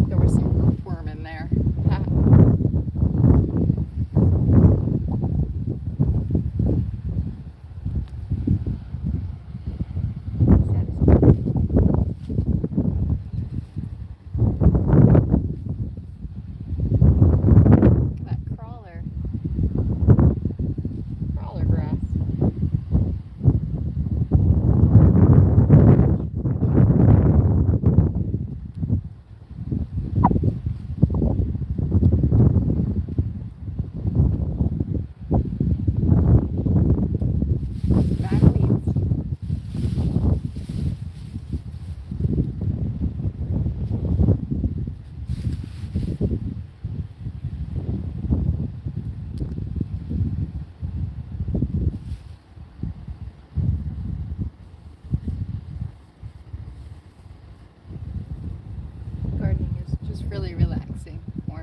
There was some earthworm in there.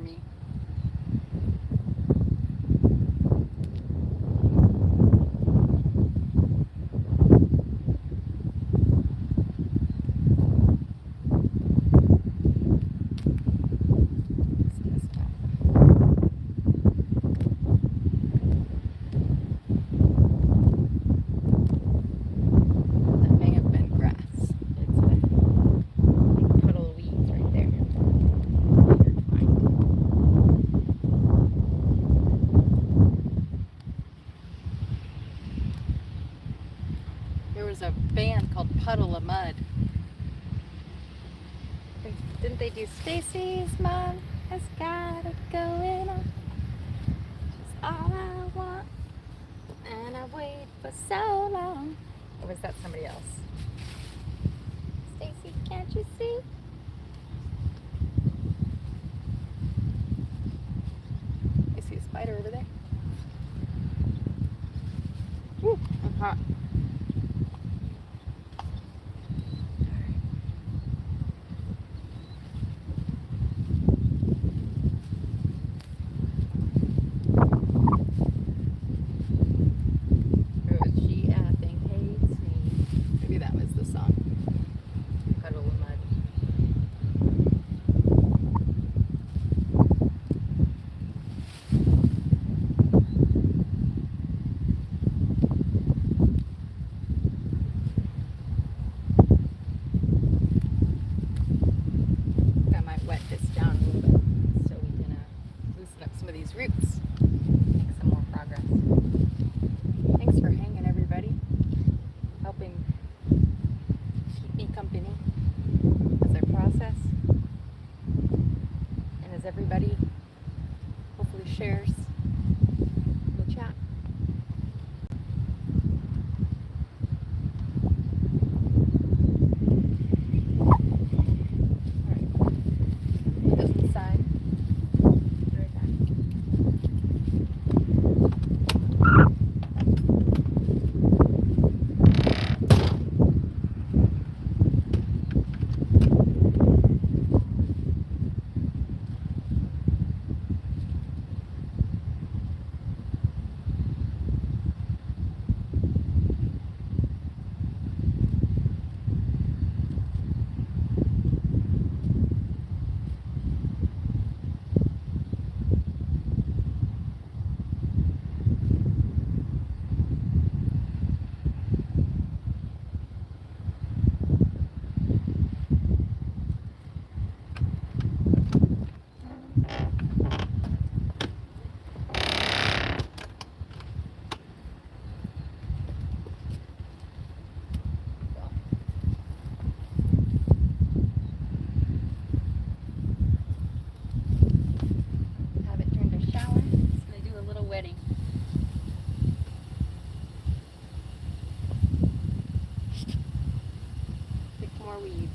me. That may have been grass. It's a puddle of weeds right there. Weird find. There was a band called Puddle of Mud. Didn't they do Stacy's mom has got it going on? She's all I want, and I wait for so long. Or was that somebody else? Stacy, can't you see? I see a spider over there. Woo, I'm hot. Maybe that was the song. Puddle of Mud. I might wet this down a little bit so we can loosen up some of these roots. Make some more progress. Thanks for hanging, everybody. Helping keep me company as I process and as everybody hopefully shares the chat. Alright, this inside. Be right back. Have it turned to a shower. Just gonna do a little wetting. Pick more weeds.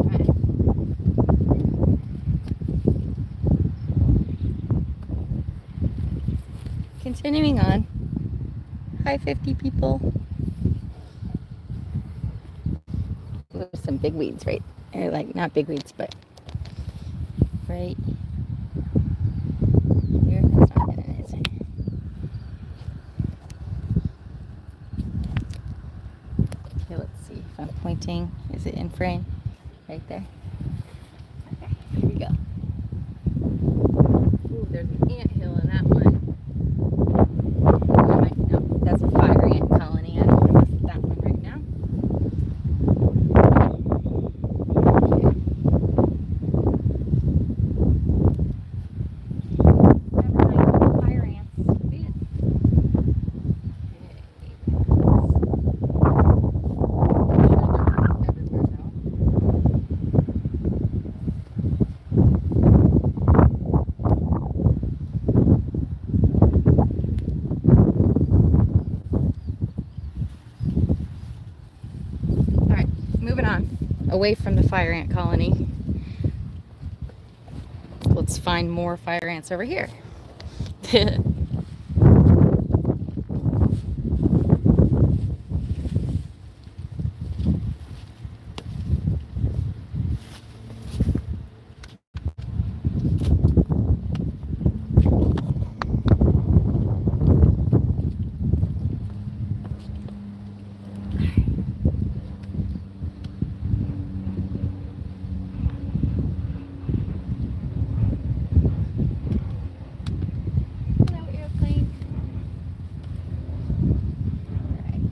Alright. Continuing on. Hi, 50 people. There's some big weeds right, or like not big weeds, but right here. That's not good, is it? Okay, let's see if I'm pointing. Is it in frame? Right there. Okay, here we go. Ooh, there's an ant hill in that one. No, that's a fire ant colony. I don't want to mess with that one right now. Okay. Never mind, fire ants. See it? Okay. Everywhere though. Moving on, away from the fire ant colony. Let's find more fire ants over here. Hello, airplane. Alright.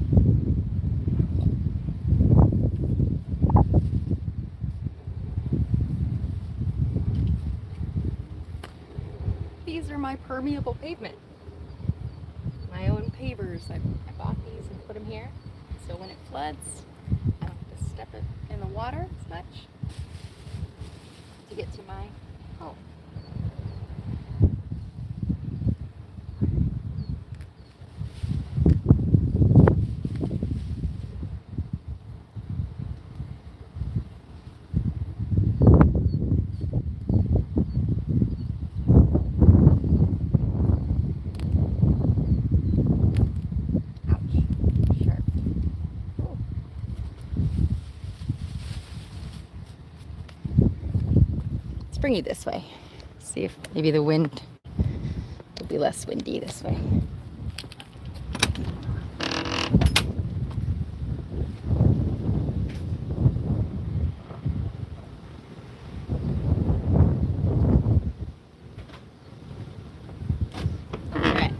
These are my permeable pavement. My own pavers. I bought these and put them here. So when it floods, I don't have to step it in the water as much to get to my home. Ouch. Sharp. Ooh. Let's bring you this way. See if maybe the wind will be less windy this way. Alright.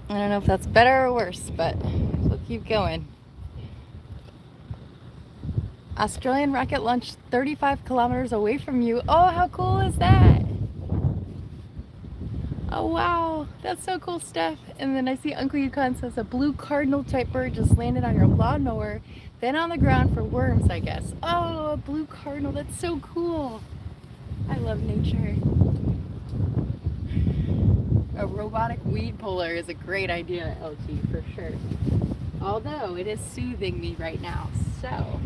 I don't know if that's better or worse, but we'll keep going. Australian rocket launched 35 kilometers away from you. Oh, how cool is that? Oh, wow. That's so cool stuff. And then I see Uncle Yukon says a blue cardinal type bird just landed on your lawnmower, then on the ground for worms, I guess. Oh, a blue cardinal. That's so cool. I love nature. A robotic weed puller is a great idea, LG, for sure. Although it is soothing me right now. So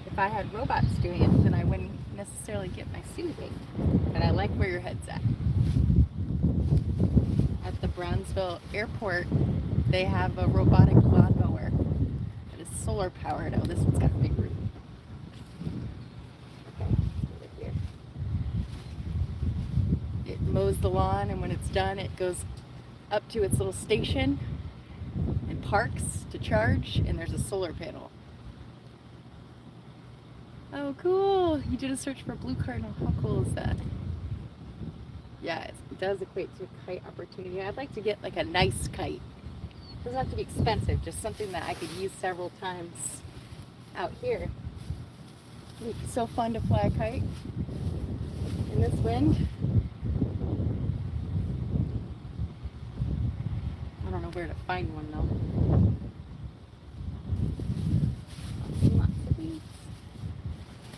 if I had robots doing it, then I wouldn't necessarily get my soothing. But I like where your head's at. At the Brownsville airport, they have a robotic lawnmower that is solar powered. Oh, this one's got a big root. Okay, over here. It mows the lawn, and when it's done, it goes up to its little station and parks to charge, and there's a solar panel. Oh, cool. You did a search for blue cardinal. How cool is that? Yeah, it does equate to a kite opportunity. I'd like to get like a nice kite. It doesn't have to be expensive, just something that I could use several times out here. It'd be so fun to fly a kite in this wind. I don't know where to find one though. Lots of weeds.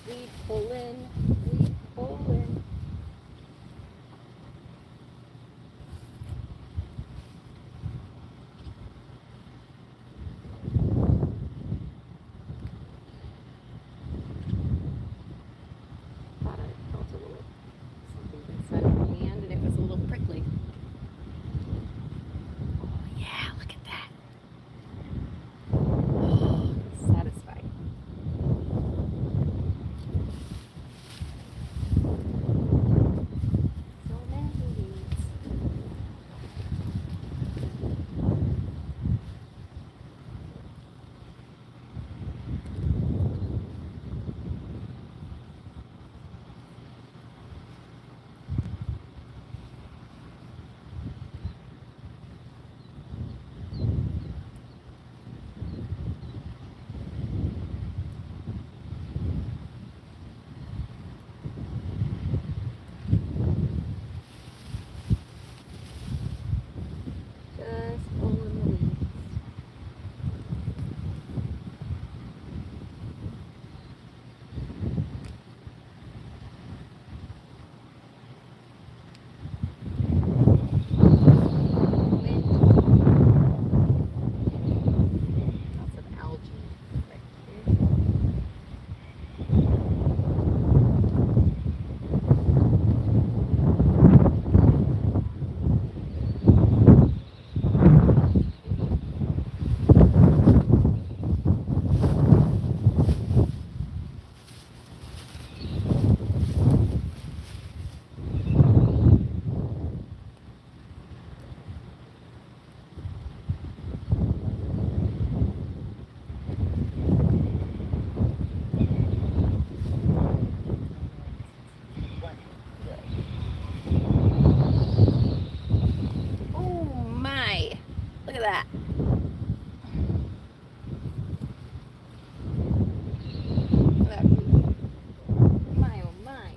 Weed pulling, weed pulling. Thought I felt a little something inside of my hand and it was a little prickly. Oh yeah, look at that. at that. That poop. My oh my.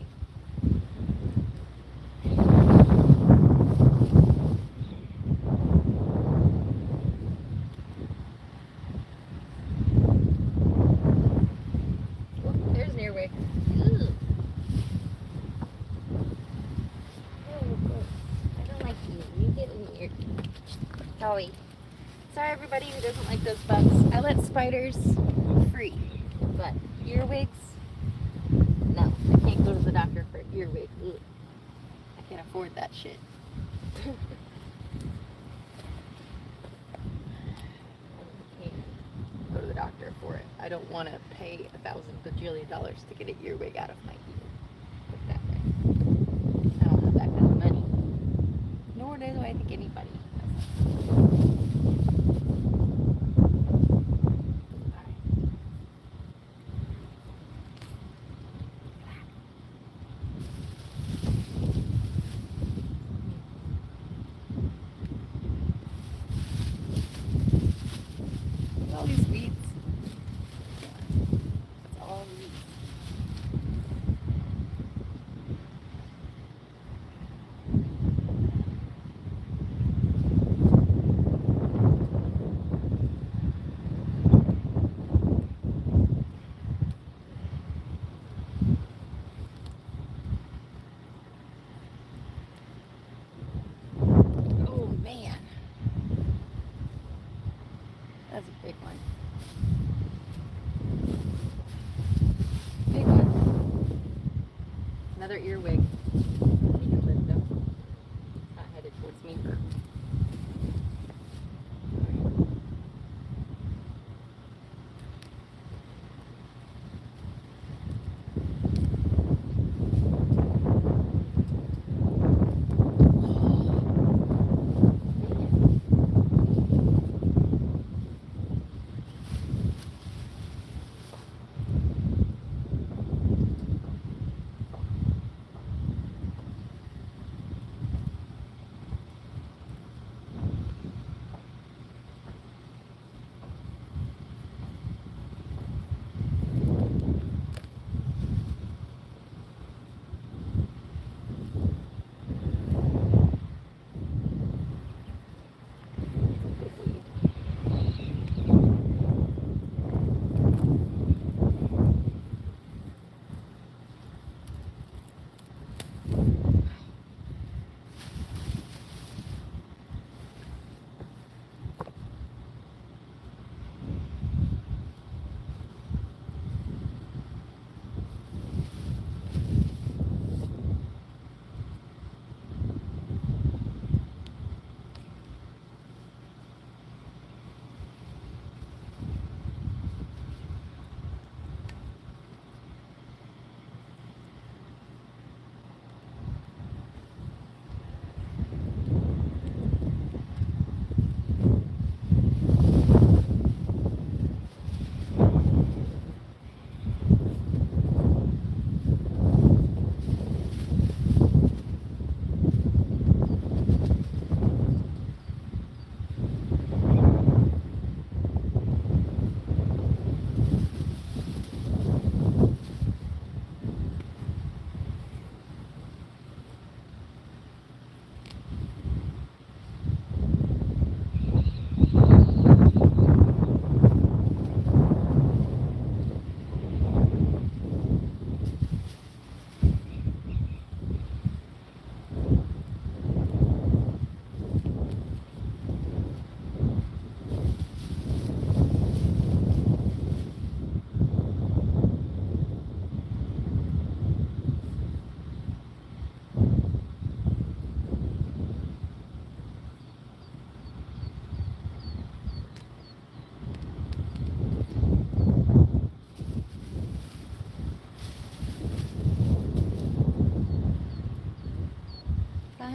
Oh, there's an earwig. Ugh. I don't like you. You get in here. Sorry. Sorry everybody who doesn't like those bugs. I let spiders free. But earwigs? No. I can't go to the doctor for an earwig. Ugh. I can't afford that shit. Go to the doctor for it. I don't want to pay $1,000 bajillion to get an earwig out of my ear. Put it that way. I don't have that kind of money. Nor do I think anybody has. All these weeds. It's all weeds. Oh man. That's a big one. Big one. Another earwig. You can lift them. It's not headed towards me.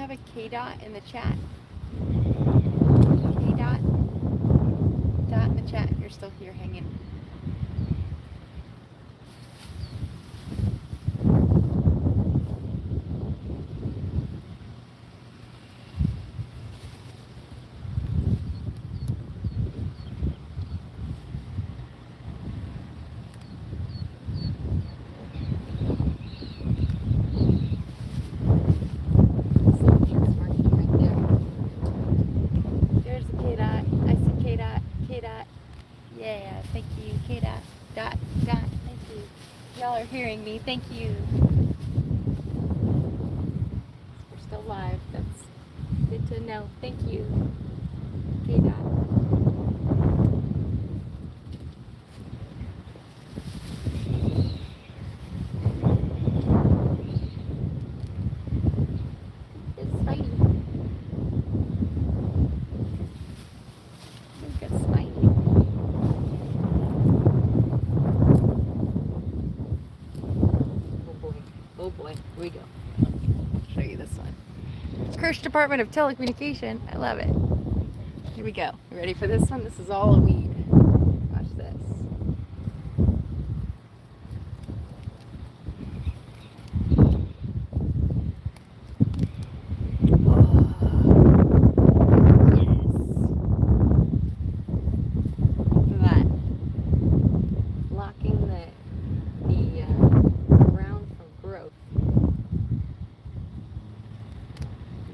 have a K dot in the chat. K dot. Dot in the chat. You're still here hanging. y'all are hearing me. Thank you. We're still live. That's good to know. Thank you. Okay, Dad. It's Spidey. Look at Spidey. Oh boy, here we go. I'll show you this one. Kirsh Department of Telecommunication. I love it. Here we go. You ready for this one? This is all a weed. Watch this.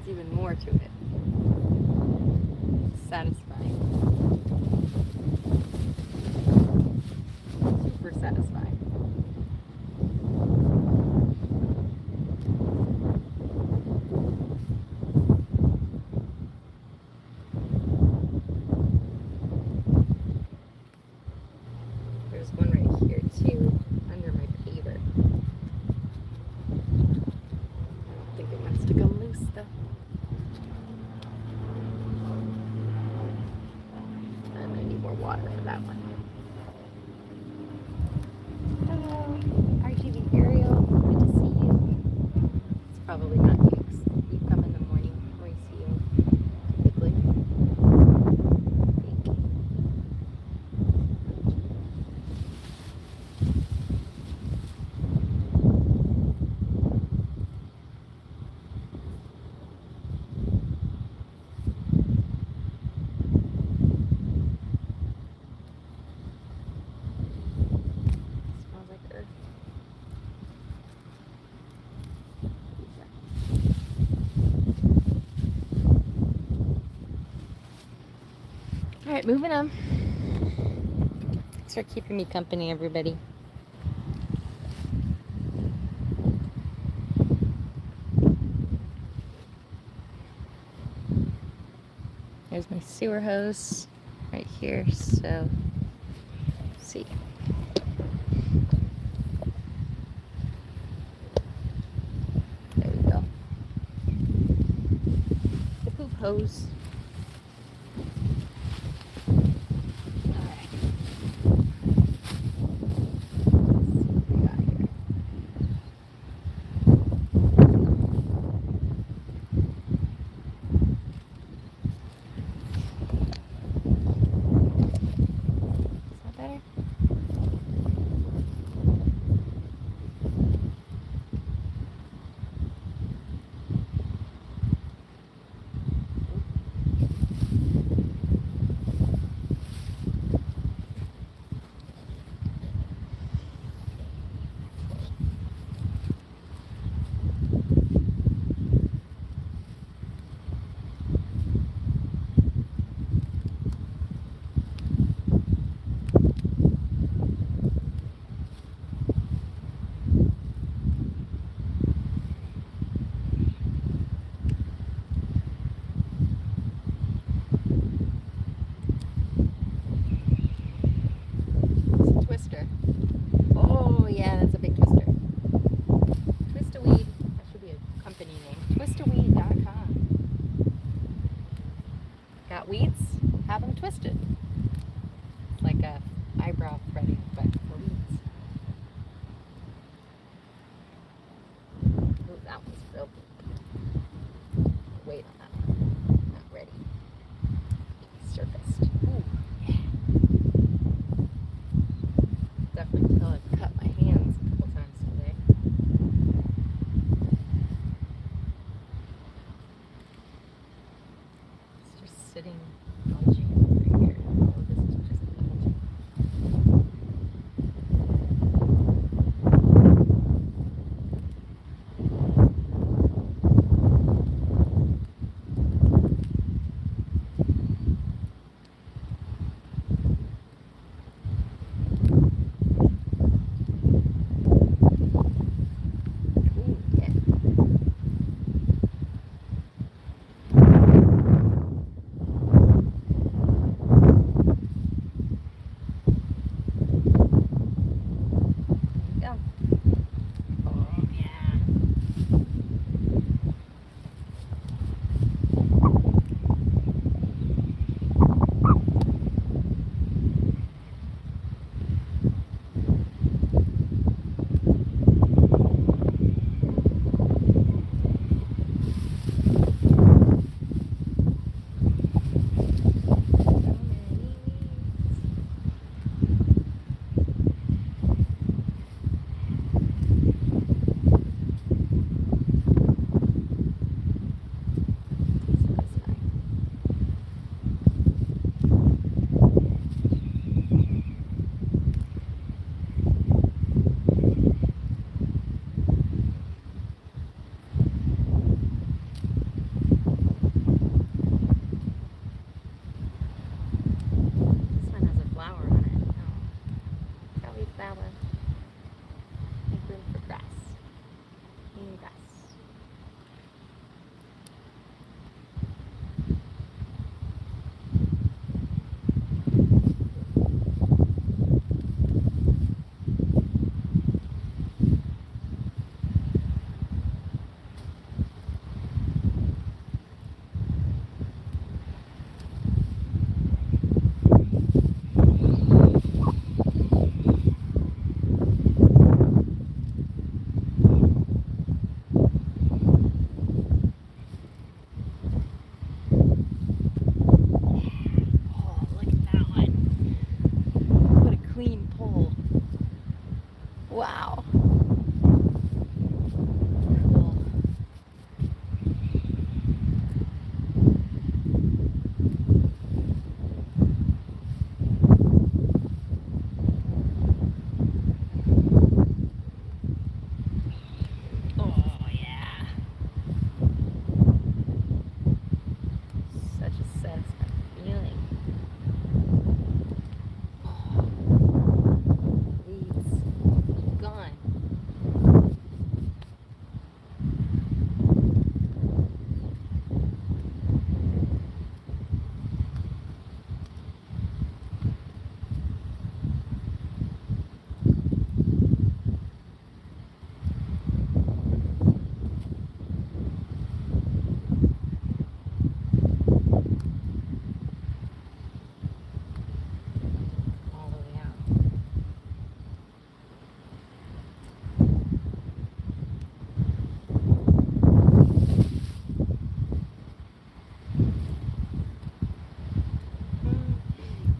Even more to it. Satisfying. Super satisfying. There's one right here too, under my paver. I don't think it wants to come loose though. More water for that one. Hello, RGB Ariel. Good to see you. It's probably not you. You come in the morning before I see you. Typically. Thank you. Alright, moving on. Thanks for keeping me company, everybody. There's my sewer hose right here, so let's see. There we go. The poop hose. Weeds, have them twisted. It's like a eyebrow threading, but for weeds. Ooh, that one's real big. Wait on that one. Not ready. Surfaced. Ooh, yeah. Definitely feel I've cut my hands a couple times today. It's just sitting, bulging over here. All of this is just bulging.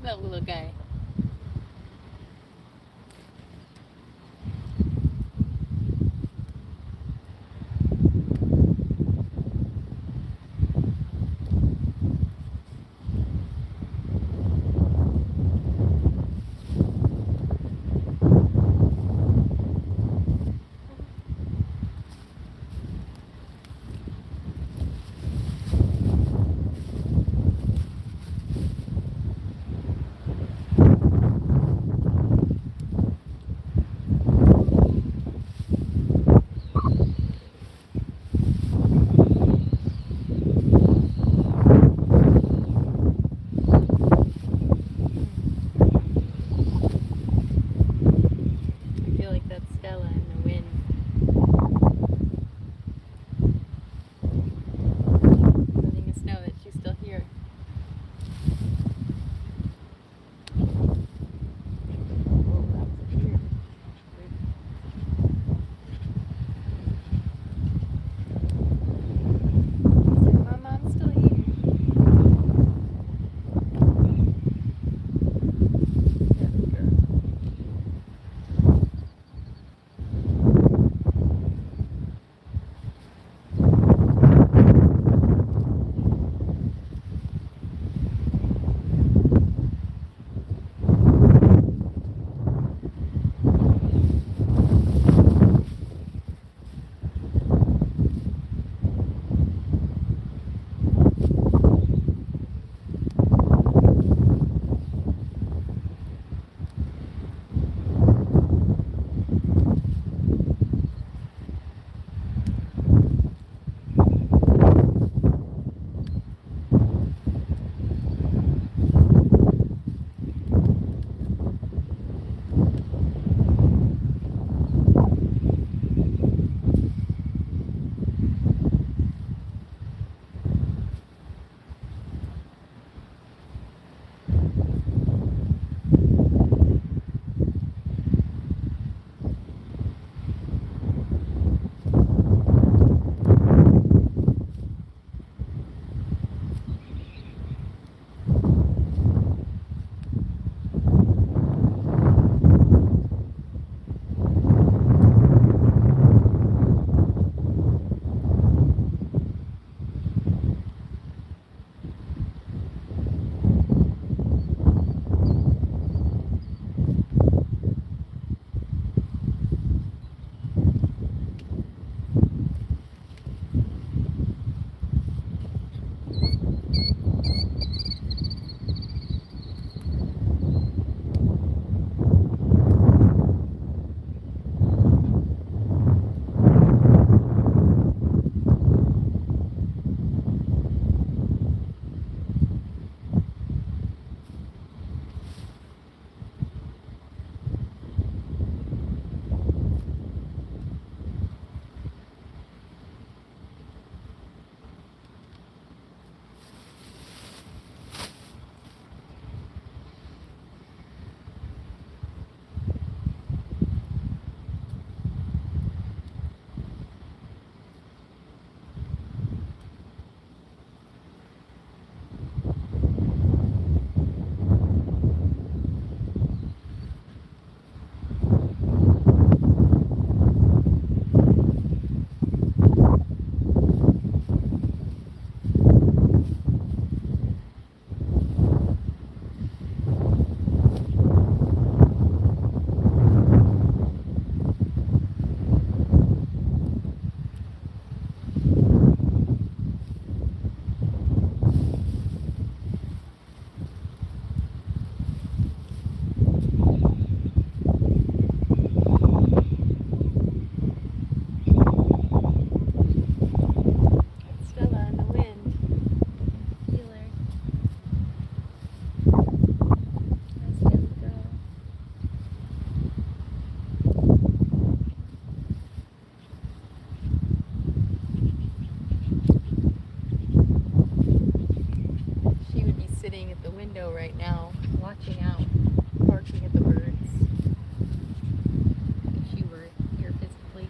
That little guy. I feel like that's Stella in the wind. Letting us know that she's still here. Oh, that was weird. My mom's still here. Good girl. right now, watching out, barking at the birds. If you were here physically.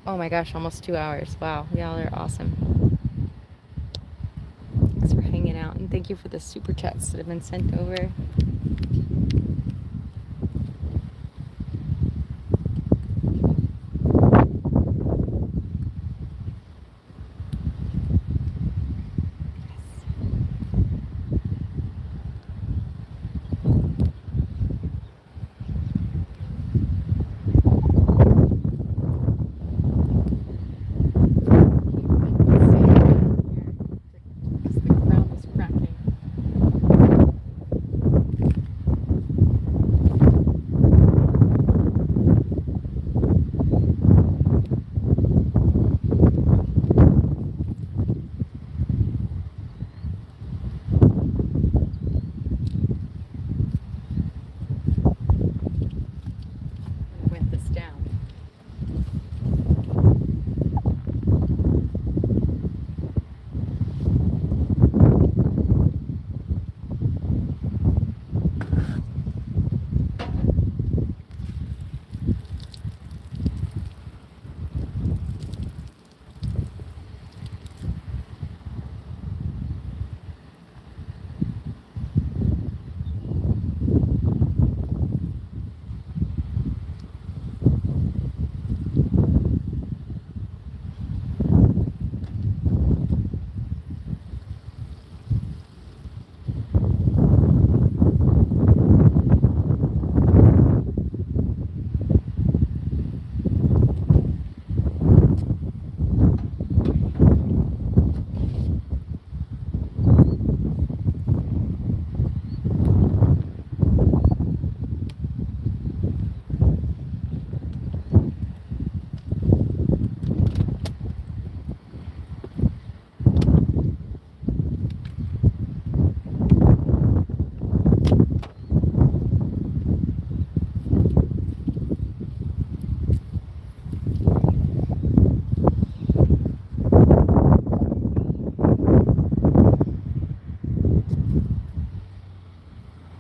Oh my gosh, almost 2 hours. Wow, y'all are awesome. Thanks for hanging out, and thank you for the super chats that have been sent over. Because the ground is cracking. Went this down.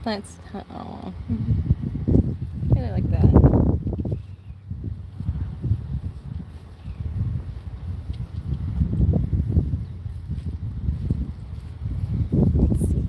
Plants. Oh, I like that. Let's see.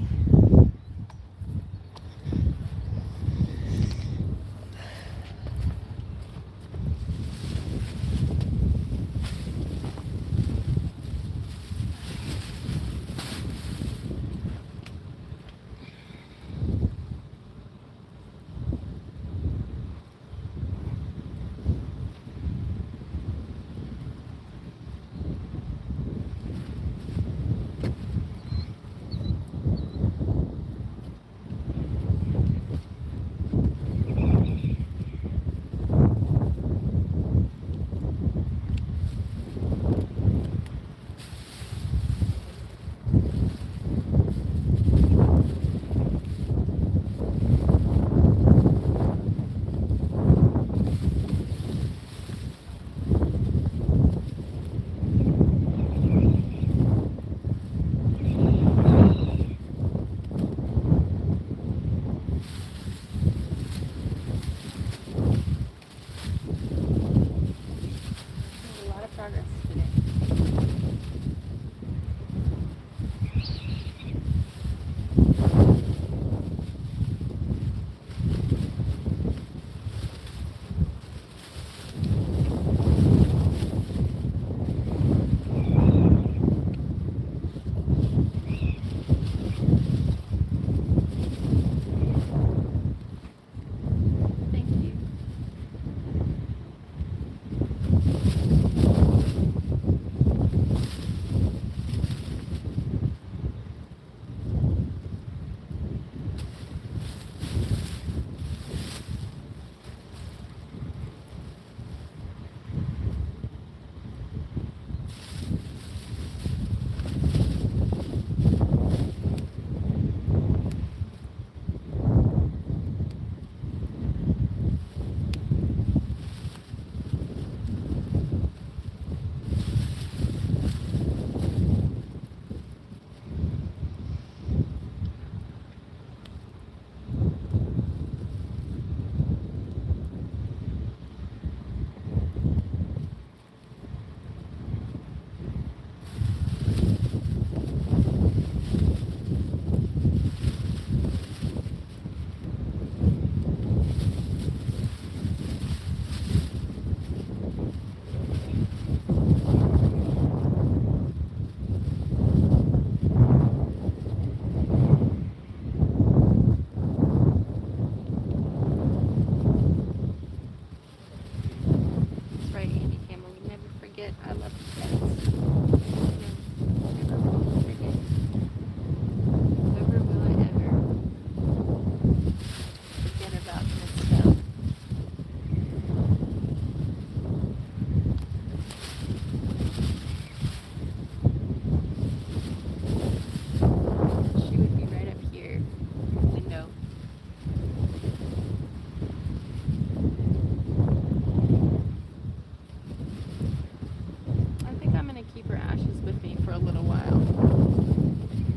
a while.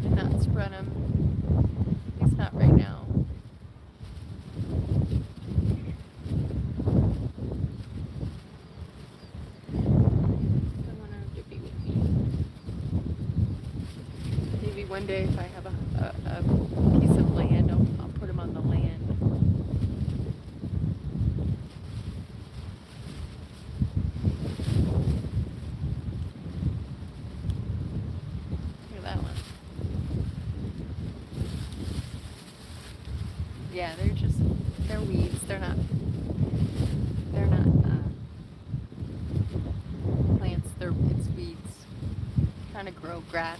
And not spread them. At least not right now. Don't want her to be with me. Maybe one day if I have a piece of land, I'll put them on the land. Look at that one. Yeah, they're weeds. They're not plants. It's weeds. Trying to grow grass.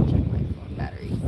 Check my phone batteries.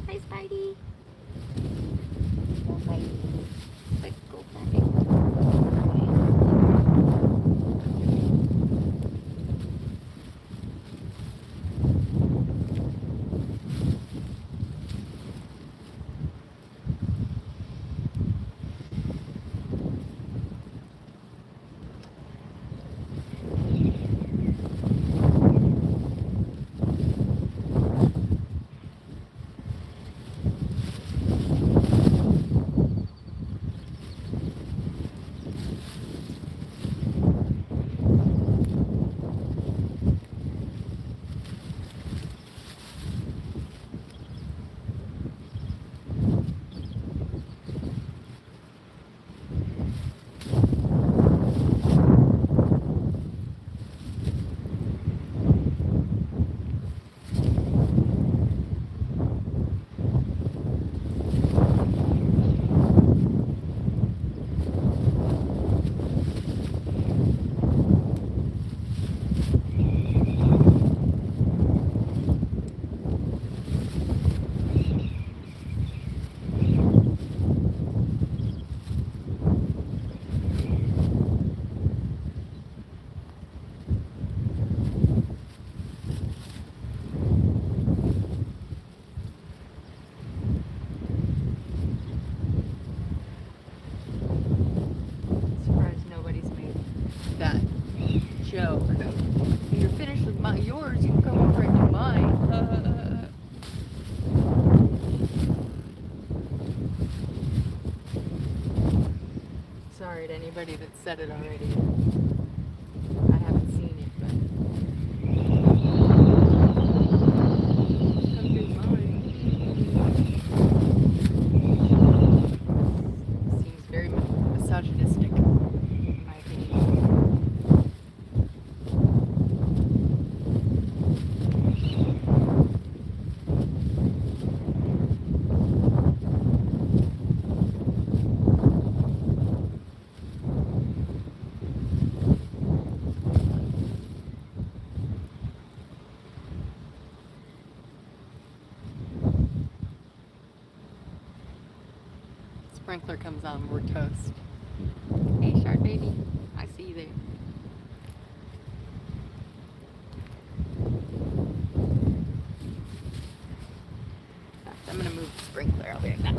Hi, Spidey. Go, Spidey. Quick, go, Spidey. Surprised nobody's made that joke. When you're finished with yours, you can come over and do mine. Sorry to anybody that said it already. I haven't seen it, but come do mine. Seems very misogynistic, in my opinion. Sprinkler comes on, we're toast. Hey, shark baby, I see you there. I'm gonna move the sprinkler. I'll be right back.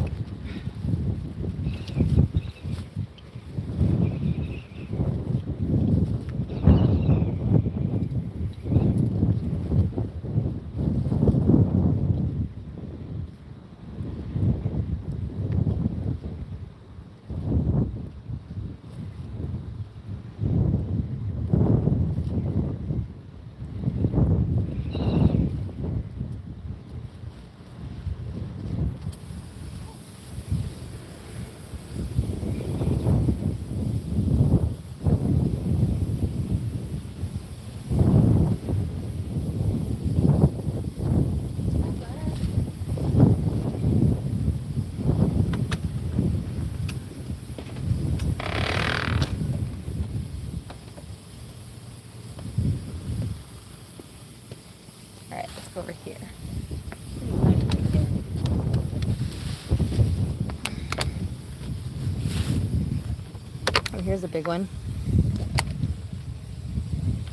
here's a big one.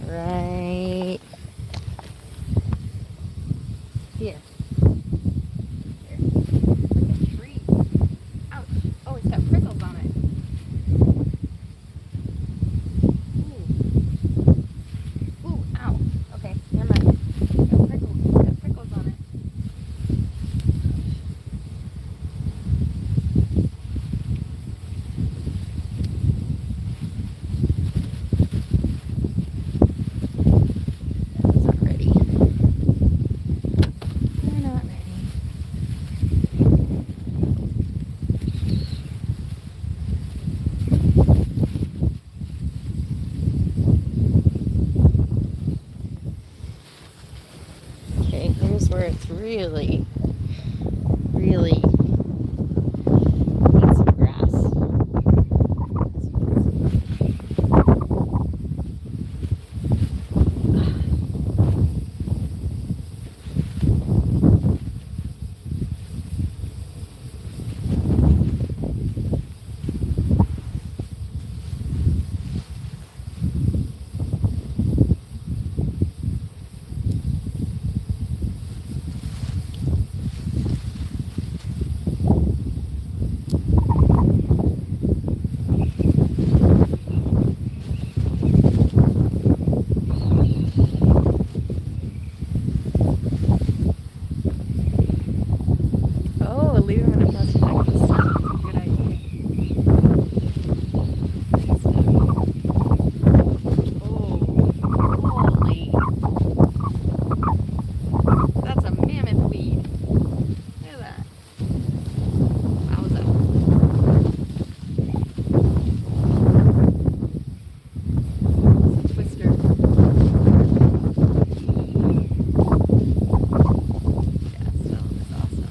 Right here. Like a tree. Ouch. Oh, it's got prickles on it. Ooh. Ooh, ow. Okay, never mind. It's got prickles. It's got prickles on it. That's not ready. They're not ready. Okay, here's where it's really needs some grass. Oh, leave them in a plastic bag. That's a good idea. Oh, holy. That's a mammoth weed. Look at that. Wowza. It's a twister. Yeah, Stella is awesome.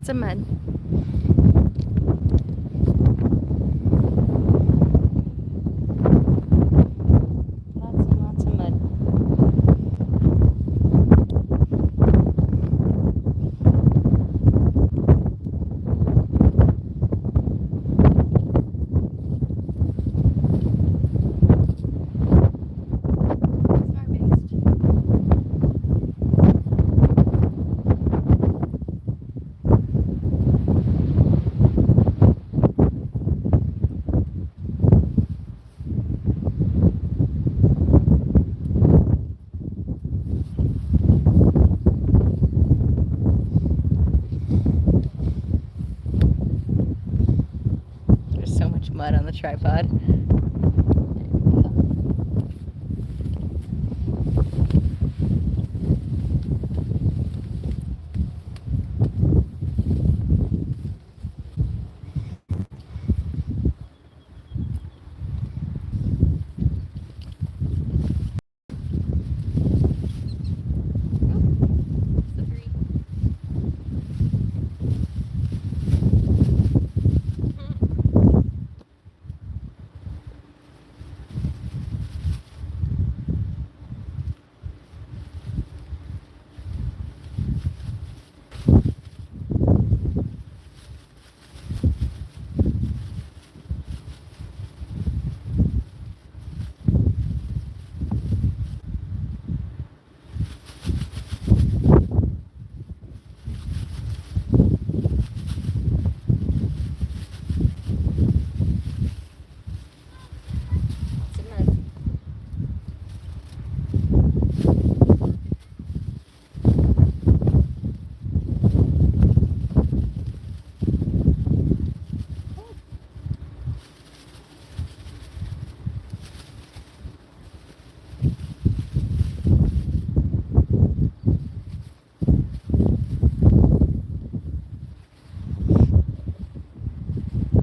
lots of mud. Lots and lots of mud. There's so much mud on the tripod.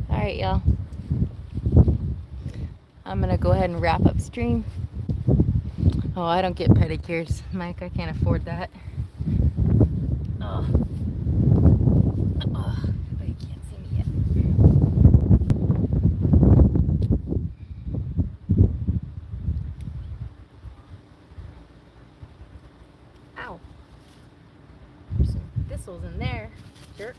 Alright, y'all. I'm gonna go ahead and wrap up stream. Oh, I don't get pedicures, Mike. I can't afford that. Oh. Oh, you can't see me yet. Ow. There's some thistles in there. Jerks.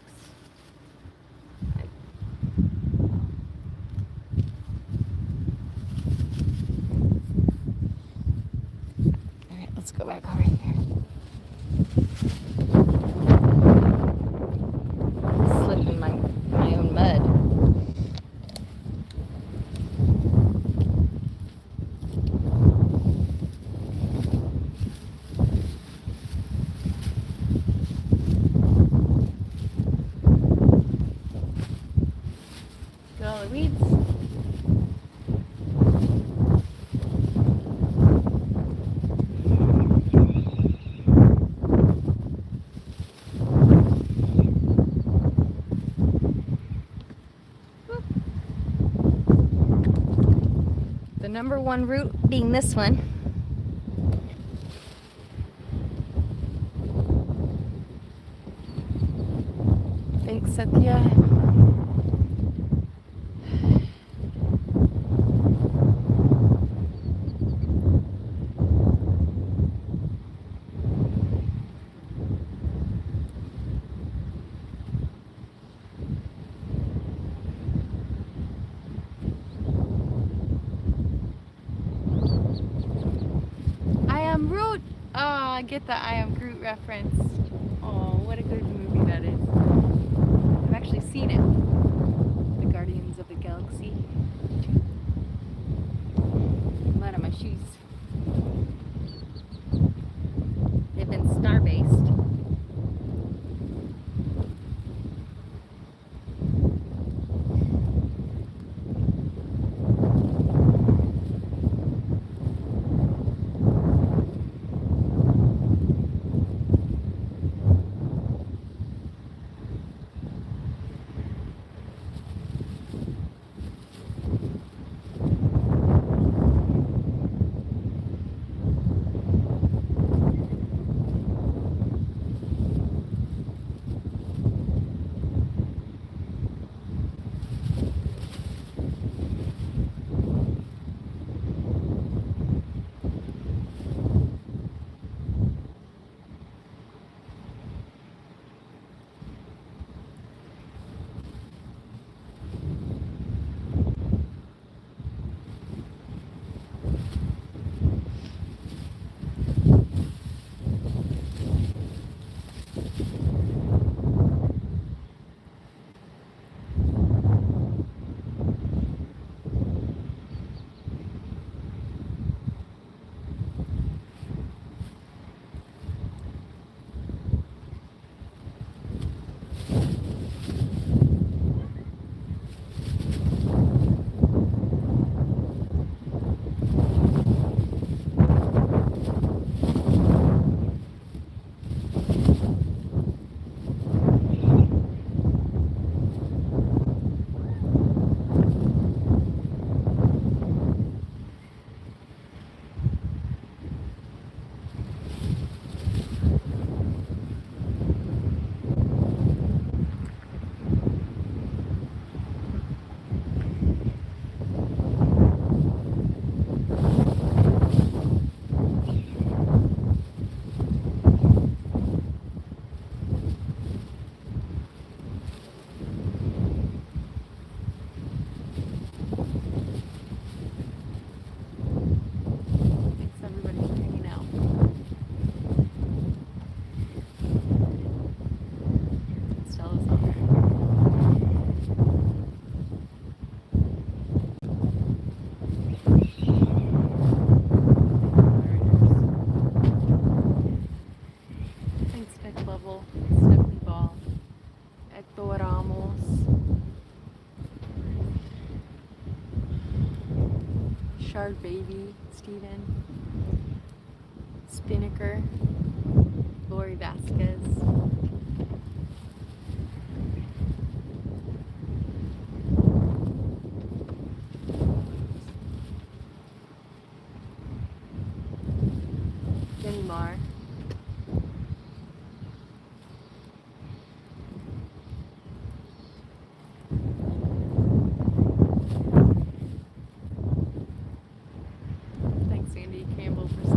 Alright, let's go back over here. Slipping my own mud. Got all the weeds. The number one route being this one. Thanks, Satya. Groot! Oh, I get the I Am Groot reference. Oh, what a good movie that is. I've actually seen it. The Guardians of the Galaxy. Mud on my shoes. They've been star-based. Epic level, Stephanie Ball. Héctor Ramos. Shard Baby, Steven. Spinnaker, Lori Vasquez. Jenny Marr. Thanks, Andy Campbell, for